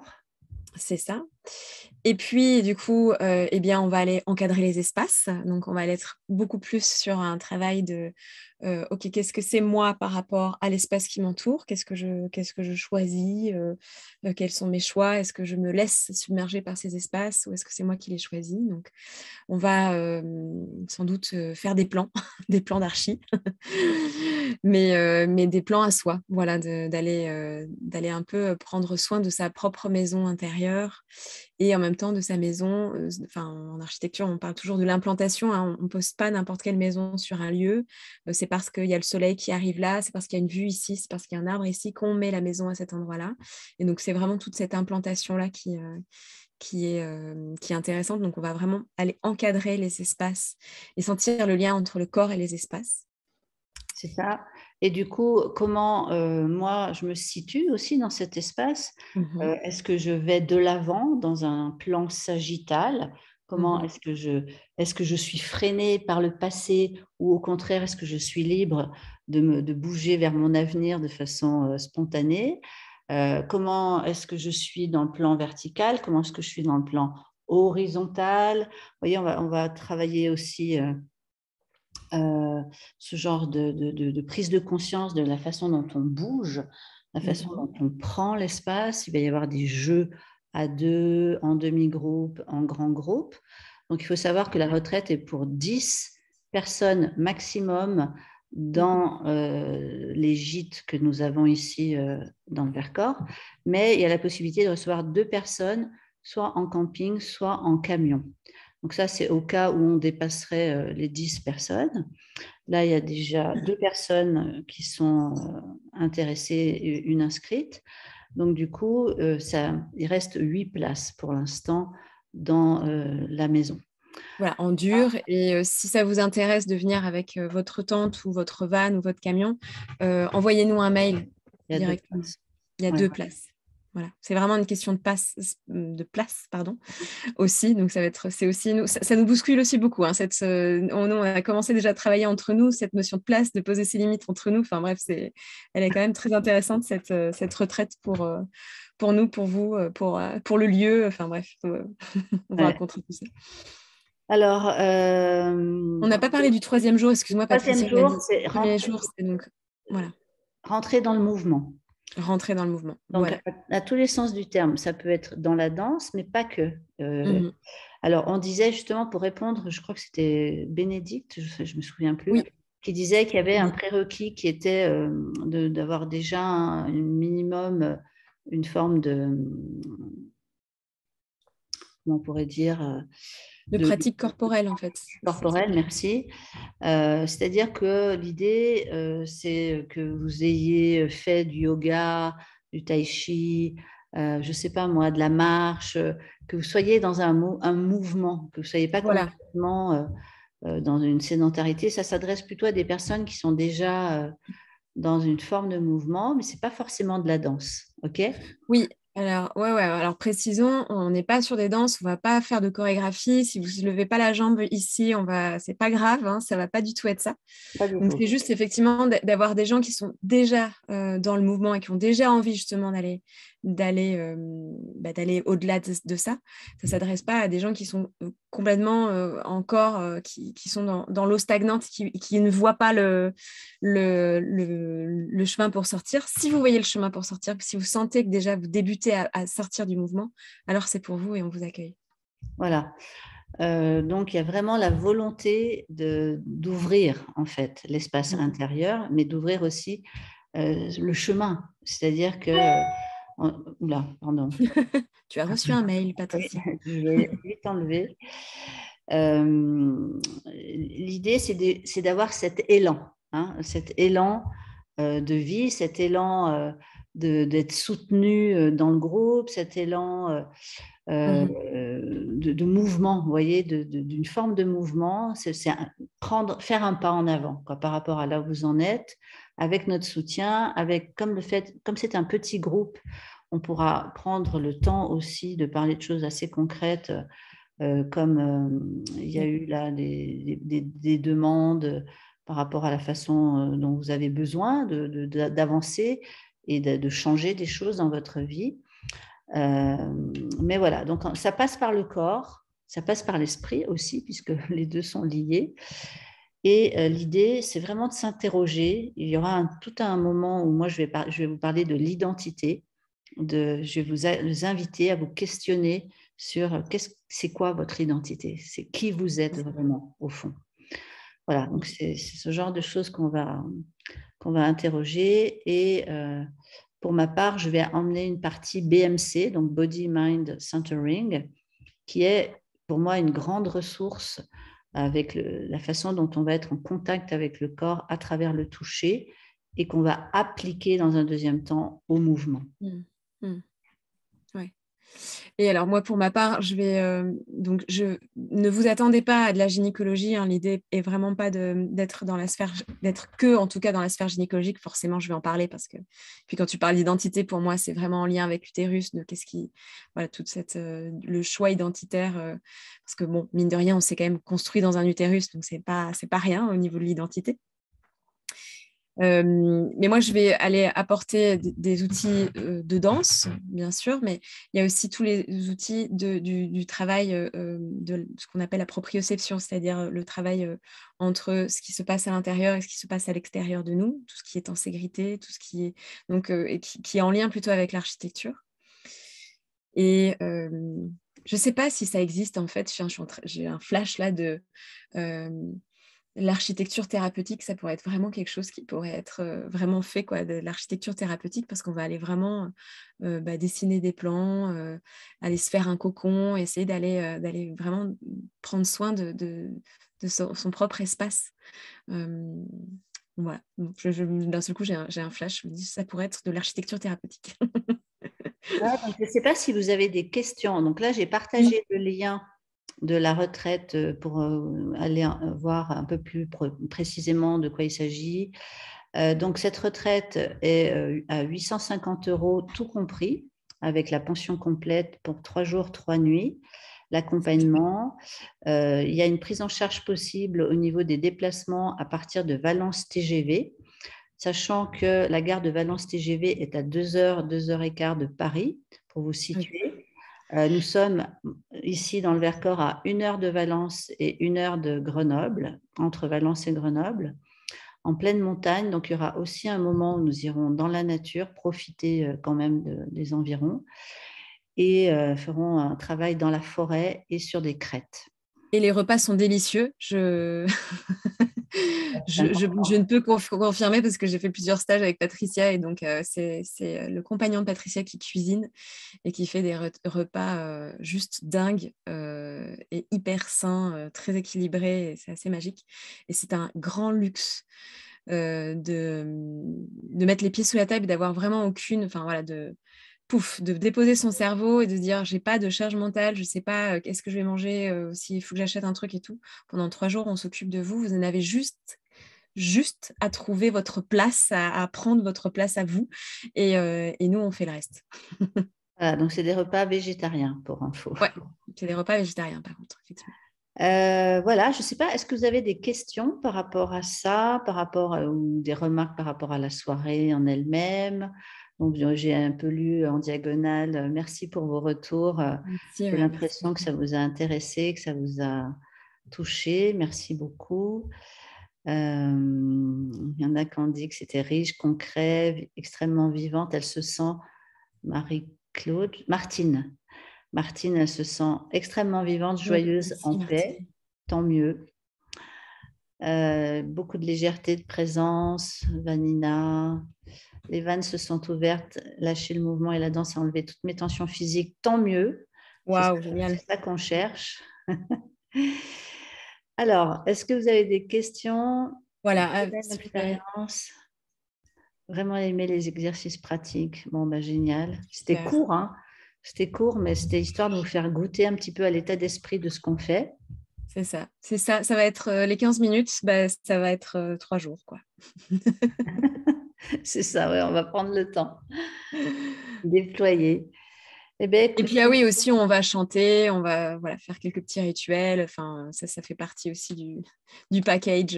C'est ça. Et puis, du coup, eh bien, on va aller encadrer les espaces. Donc, on va aller être beaucoup plus sur un travail de, OK, qu'est-ce que c'est moi par rapport à l'espace qui m'entoure? Qu'est-ce que je choisis? Quels sont mes choix? Est-ce que je me laisse submerger par ces espaces ou est-ce que c'est moi qui les choisis? Donc, on va sans doute faire des plans, des plans d'archi, mais des plans à soi, voilà, d'aller un peu prendre soin de sa propre maison intérieure et en même temps de sa maison. Enfin, en architecture, on parle toujours de l'implantation, hein, on ne pose pas n'importe quelle maison sur un lieu. C'est parce qu'il y a le soleil qui arrive là, c'est parce qu'il y a une vue ici, c'est parce qu'il y a un arbre ici qu'on met la maison à cet endroit-là. Et donc, c'est vraiment toute cette implantation-là qui est intéressante. Donc, on va vraiment aller encadrer les espaces et sentir le lien entre le corps et les espaces. C'est ça. Et du coup, comment moi, je me situe aussi dans cet espace? Mhm, Est-ce que je vais de l'avant dans un plan sagittal? Comment mhm. est-ce que je suis freinée par le passé ou au contraire, est-ce que je suis libre de bouger vers mon avenir de façon spontanée? Comment est-ce que je suis dans le plan vertical? Comment est-ce que je suis dans le plan horizontal? Vous voyez, on va travailler aussi ce genre de prise de conscience de la façon dont on bouge, la façon Mhm. dont on prend l'espace. Il va y avoir des jeux à deux, en demi-groupe, en grand groupe. Donc, il faut savoir que la retraite est pour 10 personnes maximum Mhm. dans les gîtes que nous avons ici dans le Vercors. Mais il y a la possibilité de recevoir 2 personnes, soit en camping, soit en camion. Donc ça, c'est au cas où on dépasserait les 10 personnes. Là, il y a déjà 2 personnes qui sont intéressées, une inscrite. Donc, du coup, il reste 8 places pour l'instant dans la maison. Voilà, en dur. Et si ça vous intéresse de venir avec votre tente ou votre van ou votre camion, envoyez-nous un mail Il y a 2 directement. places. Il y a Ouais. 2 places. Voilà, c'est vraiment une question de place, pardon, aussi. Donc c'est aussi nous, ça nous bouscule aussi beaucoup. Hein, nous, on a commencé déjà à travailler entre nous cette notion de place, de poser ses limites entre nous. Enfin bref, elle est quand même très intéressante cette retraite pour nous, pour vous, pour le lieu. Enfin bref, on vous Ouais. racontera tout ça. Alors, On n'a pas parlé du 3e jour, excuse-moi troisième Patricia, on a jour, dit c'est le premier jour, c'est donc voilà, rentrer dans le mouvement. rentrer dans le mouvement. Donc, Voilà. à tous les sens du terme, ça peut être dans la danse, mais pas que. Mhm. Alors, on disait justement pour répondre, je crois que c'était Bénédicte, je me souviens plus, Oui, qui disait qu'il y avait un oui. prérequis qui était d'avoir déjà un minimum, une forme de, comment on pourrait dire, De de pratique corporelle en fait. corporel, merci. C'est-à-dire que l'idée, c'est que vous ayez fait du yoga, du tai chi, je ne sais pas moi, de la marche, que vous soyez dans un mouvement, que vous ne soyez pas Voilà. complètement dans une sédentarité. Ça s'adresse plutôt à des personnes qui sont déjà dans une forme de mouvement, mais ce n'est pas forcément de la danse. OK? Oui, alors, ouais, alors précisons, on n'est pas sur des danses, on va pas faire de chorégraphie. Si vous ne levez pas la jambe ici, c'est pas grave, hein, ça va pas du tout être ça. Pas du Donc tout. c'est juste effectivement d'avoir des gens qui sont déjà dans le mouvement et qui ont déjà envie justement d'aller au-delà de ça. Ça s'adresse pas à des gens qui sont complètement encore qui sont dans l'eau stagnante, qui ne voient pas le chemin pour sortir. Si vous voyez le chemin pour sortir, si vous sentez que déjà vous débutez à sortir du mouvement, alors c'est pour vous et on vous accueille. Voilà. Donc, il y a vraiment la volonté d'ouvrir en fait l'espace intérieur, mais d'ouvrir aussi le chemin. C'est-à-dire que... oula, pardon. Tu as reçu un mail, Oui, Patricia. je vais vite enlever. L'idée, c'est d'avoir cet élan, hein, cet élan de vie, cet élan d'être soutenu dans le groupe, cet élan de mouvement, vous voyez, d'une forme de mouvement. C'est faire un pas en avant quoi, par rapport à là où vous en êtes, avec notre soutien, comme c'est un petit groupe, on pourra prendre le temps aussi de parler de choses assez concrètes, comme il y a eu là des demandes par rapport à la façon dont vous avez besoin d'avancer et de changer des choses dans votre vie. Mais voilà, donc ça passe par le corps, ça passe par l'esprit aussi, puisque les deux sont liés. Et l'idée, c'est vraiment de s'interroger. Il y aura tout un moment où moi, je vais vous parler de l'identité. Je vais vous inviter à vous questionner sur c'est quoi votre identité, c'est qui vous êtes vraiment au fond. Voilà, donc c'est ce genre de choses qu'on va interroger. Et pour ma part, je vais emmener une partie BMC, donc Body Mind Centering, qui est pour moi une grande ressource avec la façon dont on va être en contact avec le corps à travers le toucher et qu'on va appliquer dans un deuxième temps au mouvement. Ouais. Et alors moi pour ma part, donc je ne vous attendez pas à de la gynécologie, hein, l'idée est vraiment pas d'être que en tout cas dans la sphère gynécologique. Forcément je vais en parler parce que puis quand tu parles d'identité, pour moi c'est vraiment en lien avec l'utérus, de voilà, toute le choix identitaire, parce que bon, mine de rien on s'est quand même construit dans un utérus, donc c'est pas rien au niveau de l'identité. Mais moi, je vais aller apporter des outils de danse, bien sûr, mais il y a aussi tous les outils du travail de ce qu'on appelle la proprioception, c'est-à-dire le travail entre ce qui se passe à l'intérieur et ce qui se passe à l'extérieur de nous, tout ce qui est en ségrité, tout ce qui est donc et qui est en lien plutôt avec l'architecture. Et je ne sais pas si ça existe en fait. J'ai un flash là de l'architecture thérapeutique, ça pourrait être vraiment quelque chose qui pourrait être vraiment fait, quoi, de l'architecture thérapeutique, parce qu'on va aller vraiment dessiner des plans, aller se faire un cocon, essayer d'aller vraiment prendre soin de son propre espace. Voilà. Donc, d'un seul coup, j'ai un flash, je me dis ça pourrait être de l'architecture thérapeutique. Ouais, donc je ne sais pas si vous avez des questions. Donc là, j'ai partagé le lien de la retraite pour aller voir un peu plus précisément de quoi il s'agit. Donc cette retraite est à 850 € tout compris, avec la pension complète pour 3 jours, 3 nuits, l'accompagnement. Il y a une prise en charge possible au niveau des déplacements à partir de Valence TGV, sachant que la gare de Valence TGV est à 2 heures, 2 heures et quart de Paris, pour vous situer. Nous sommes ici dans le Vercors à 1 heure de Valence et 1 heure de Grenoble, entre Valence et Grenoble, en pleine montagne. Donc, il y aura aussi un moment où nous irons dans la nature, profiter quand même des environs et ferons un travail dans la forêt et sur des crêtes. Et les repas sont délicieux. Je ne peux confirmer parce que j'ai fait plusieurs stages avec Patricia et donc c'est le compagnon de Patricia qui cuisine et qui fait des repas juste dingues et hyper sains, très équilibrés. C'est assez magique. Et c'est un grand luxe de mettre les pieds sous la table et d'avoir vraiment aucune, enfin voilà, de déposer son cerveau et de se dire j'ai pas de charge mentale, je sais pas qu'est-ce que je vais manger, s'il faut que j'achète un truc et tout. Pendant 3 jours, on s'occupe de vous. Vous en avez juste à trouver votre place, à prendre votre place à vous. Et nous, on fait le reste. Voilà, donc, c'est des repas végétariens, pour info. Ouais, c'est des repas végétariens, par contre, effectivement. Voilà, je ne sais pas, est-ce que vous avez des questions par rapport à ça, ou des remarques par rapport à la soirée en elle-même? Donc, j'ai un peu lu en diagonale. Merci pour vos retours. Merci, J'ai ouais, merci l'impression que beaucoup. ça vous a intéressé, que ça vous a touché. Merci beaucoup. Il y en a qui ont dit que c'était riche, concret, extrêmement vivante. Elle se sent, Marie-Claude, Martine, elle se sent extrêmement vivante, joyeuse, Merci, en paix. Martine. Tant mieux. Beaucoup de légèreté de présence, Vanina. Les vannes se sont ouvertes, lâcher le mouvement et la danse a enlevé toutes mes tensions physiques. Tant mieux. Waouh, C'est génial. ça qu'on cherche. Alors, est-ce que vous avez des questions? Voilà, Même super, expérience. Vraiment aimé les exercices pratiques. Bon, bah, génial. C'était super. court, hein. C'était court, mais c'était histoire de vous faire goûter un petit peu à l'état d'esprit de ce qu'on fait. C'est ça. C'est ça. Ça va être les 15 minutes, bah, ça va être 3 jours, quoi. C'est ça, ouais, on va prendre le temps. Déployer. Eh bien, Et puis, écoutez, ah oui, aussi, on va chanter, on va voilà, faire quelques petits rituels. Enfin, ça fait partie aussi du package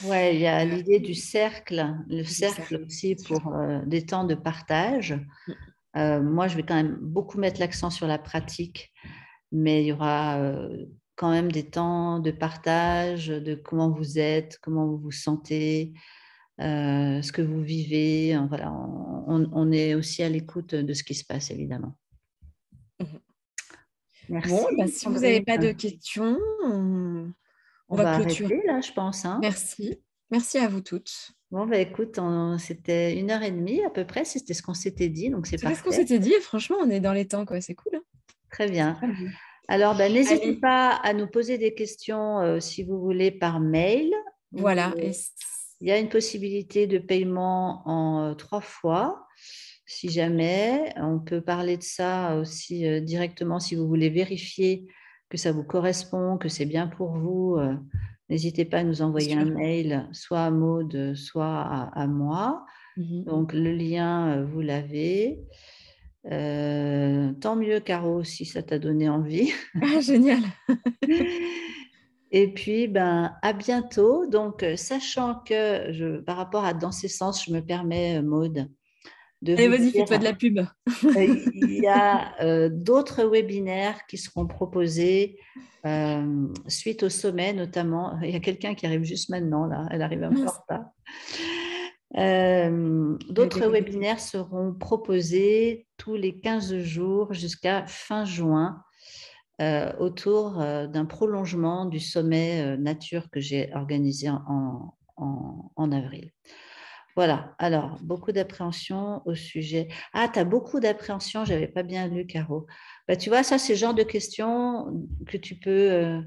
ouais, il y a euh, l'idée du cercle, le du cercle, cercle aussi c'est sûr. pour des temps de partage. Moi, je vais quand même beaucoup mettre l'accent sur la pratique, mais il y aura quand même des temps de partage, de comment vous êtes, comment vous vous sentez, ce que vous vivez. Voilà, on est aussi à l'écoute de ce qui se passe, évidemment. Mhm. Bon, bah, Merci, si vous n'avez Sandrine. pas de questions, on On va va clôturer. arrêter là, je pense, hein. Merci. Merci à vous toutes. Bon, bah, écoute, c'était 1 heure et demie à peu près, c'était ce qu'on s'était dit, donc c'est C'était ce qu'on parfait. s'était dit et franchement, on est dans les temps, quoi. C'est cool, hein. Très C'est bien. pas mal. Alors, bah, n'hésitez Allez, pas à nous poser des questions si vous voulez par mail. voilà. Il y a une possibilité de paiement en 3 fois. Si jamais, on peut parler de ça aussi directement si vous voulez vérifier que ça vous correspond, que c'est bien pour vous. N'hésitez pas à nous C'est envoyer un sûr. mail, soit à Maud, soit à moi. Mhm. Donc, le lien, vous l'avez. Tant mieux, Caro, si ça t'a donné envie. Ah, génial. Et puis, ben, à bientôt. Donc, sachant que par rapport à Dans ces sens, je me permets, Maude, de Allez, vous vas-y, dire, fais-toi de la pub. il y a d'autres webinaires qui seront proposés suite au sommet, notamment. Il y a quelqu'un qui arrive juste maintenant, là. Elle arrive un peu en Mince. retard. Elle est D'autres déconnectée. webinaires seront proposés tous les 15 jours jusqu'à fin juin autour d'un prolongement du sommet nature que j'ai organisé en avril. Voilà, alors beaucoup d'appréhension au sujet. Ah, tu as beaucoup d'appréhension, je n'avais pas bien lu, Caro. Bah, tu vois, ça, c'est le genre de questions que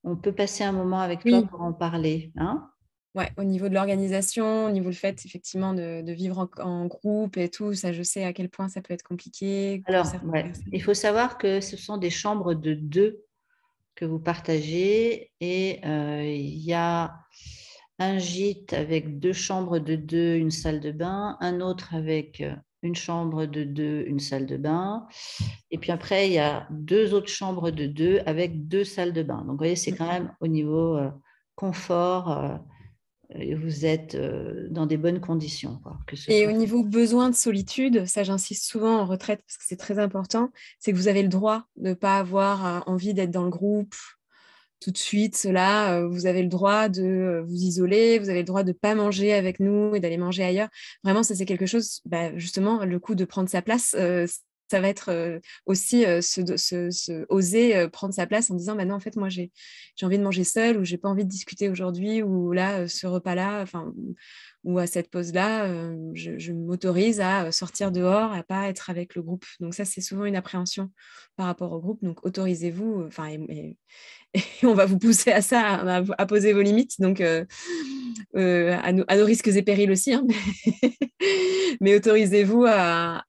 on peut passer un moment avec toi Oui, pour en parler. Hein. Ouais, au niveau de l'organisation, au niveau du fait effectivement de vivre en groupe et tout, ça je sais à quel point ça peut être compliqué pour Alors, certaines ouais, personnes. il faut savoir que ce sont des chambres de deux que vous partagez et il y a un gîte avec deux chambres de deux, une salle de bain, un autre avec une chambre de deux, une salle de bain. Et puis après, il y a deux autres chambres de deux avec deux salles de bain. Donc, vous voyez, c'est quand même au niveau confort, vous êtes dans des bonnes conditions, quoi, que ce Et soit. au niveau besoin de solitude, ça j'insiste souvent en retraite parce que c'est très important, c'est que vous avez le droit de ne pas avoir envie d'être dans le groupe tout de suite. Cela, vous avez le droit de vous isoler, vous avez le droit de ne pas manger avec nous et d'aller manger ailleurs. Vraiment, ça c'est quelque chose, justement, le coup de prendre sa place, ça va être aussi oser prendre sa place en disant, non, en fait, moi j'ai envie de manger seule ou j'ai pas envie de discuter aujourd'hui ou là, ce repas-là, enfin ou à cette pause-là, je m'autorise à sortir dehors, à pas être avec le groupe. Donc ça, c'est souvent une appréhension par rapport au groupe. Donc autorisez-vous, et on va vous pousser à ça, à poser vos limites. Donc à nos risques et périls aussi, hein, mais autorisez-vous à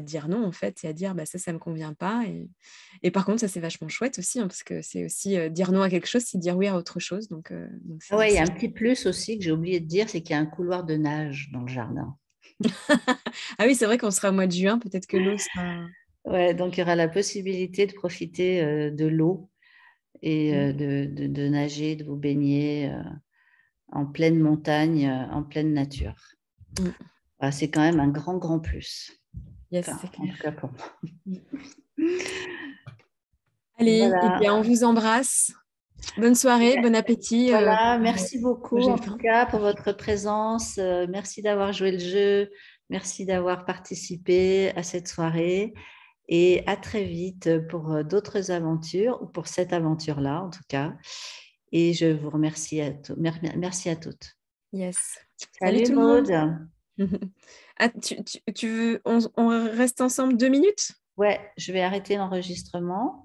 dire non en fait et à dire ça me convient pas. Et par contre, ça c'est vachement chouette aussi, hein, parce que c'est aussi dire non à quelque chose, c'est dire oui à autre chose. Donc Ah ouais, il y a un petit plus aussi que j'ai oublié de dire, c'est qu'il y a un couloir de nage dans le jardin. Ah oui, c'est vrai qu'on sera au mois de juin, peut-être que l'eau sera. Ouais, donc il y aura la possibilité de profiter de l'eau et Mm, de nager, de vous baigner en pleine montagne, en pleine nature. mm. Ah, c'est quand même un grand, grand plus. Yes, Enfin, c'est en clair. tout cas pour moi. Mm. Allez, eh Voilà. bien, on vous embrasse. Bonne soirée, bon appétit. Voilà, merci beaucoup J'ai en tout faim. cas pour votre présence. Merci d'avoir joué le jeu. Merci d'avoir participé à cette soirée. Et à très vite pour d'autres aventures, ou pour cette aventure-là en tout cas. Et je vous remercie à tous. Merci à toutes. Yes. Salut Salut tout le monde. Maude. Ah, on reste ensemble 2 minutes? Ouais, je vais arrêter l'enregistrement.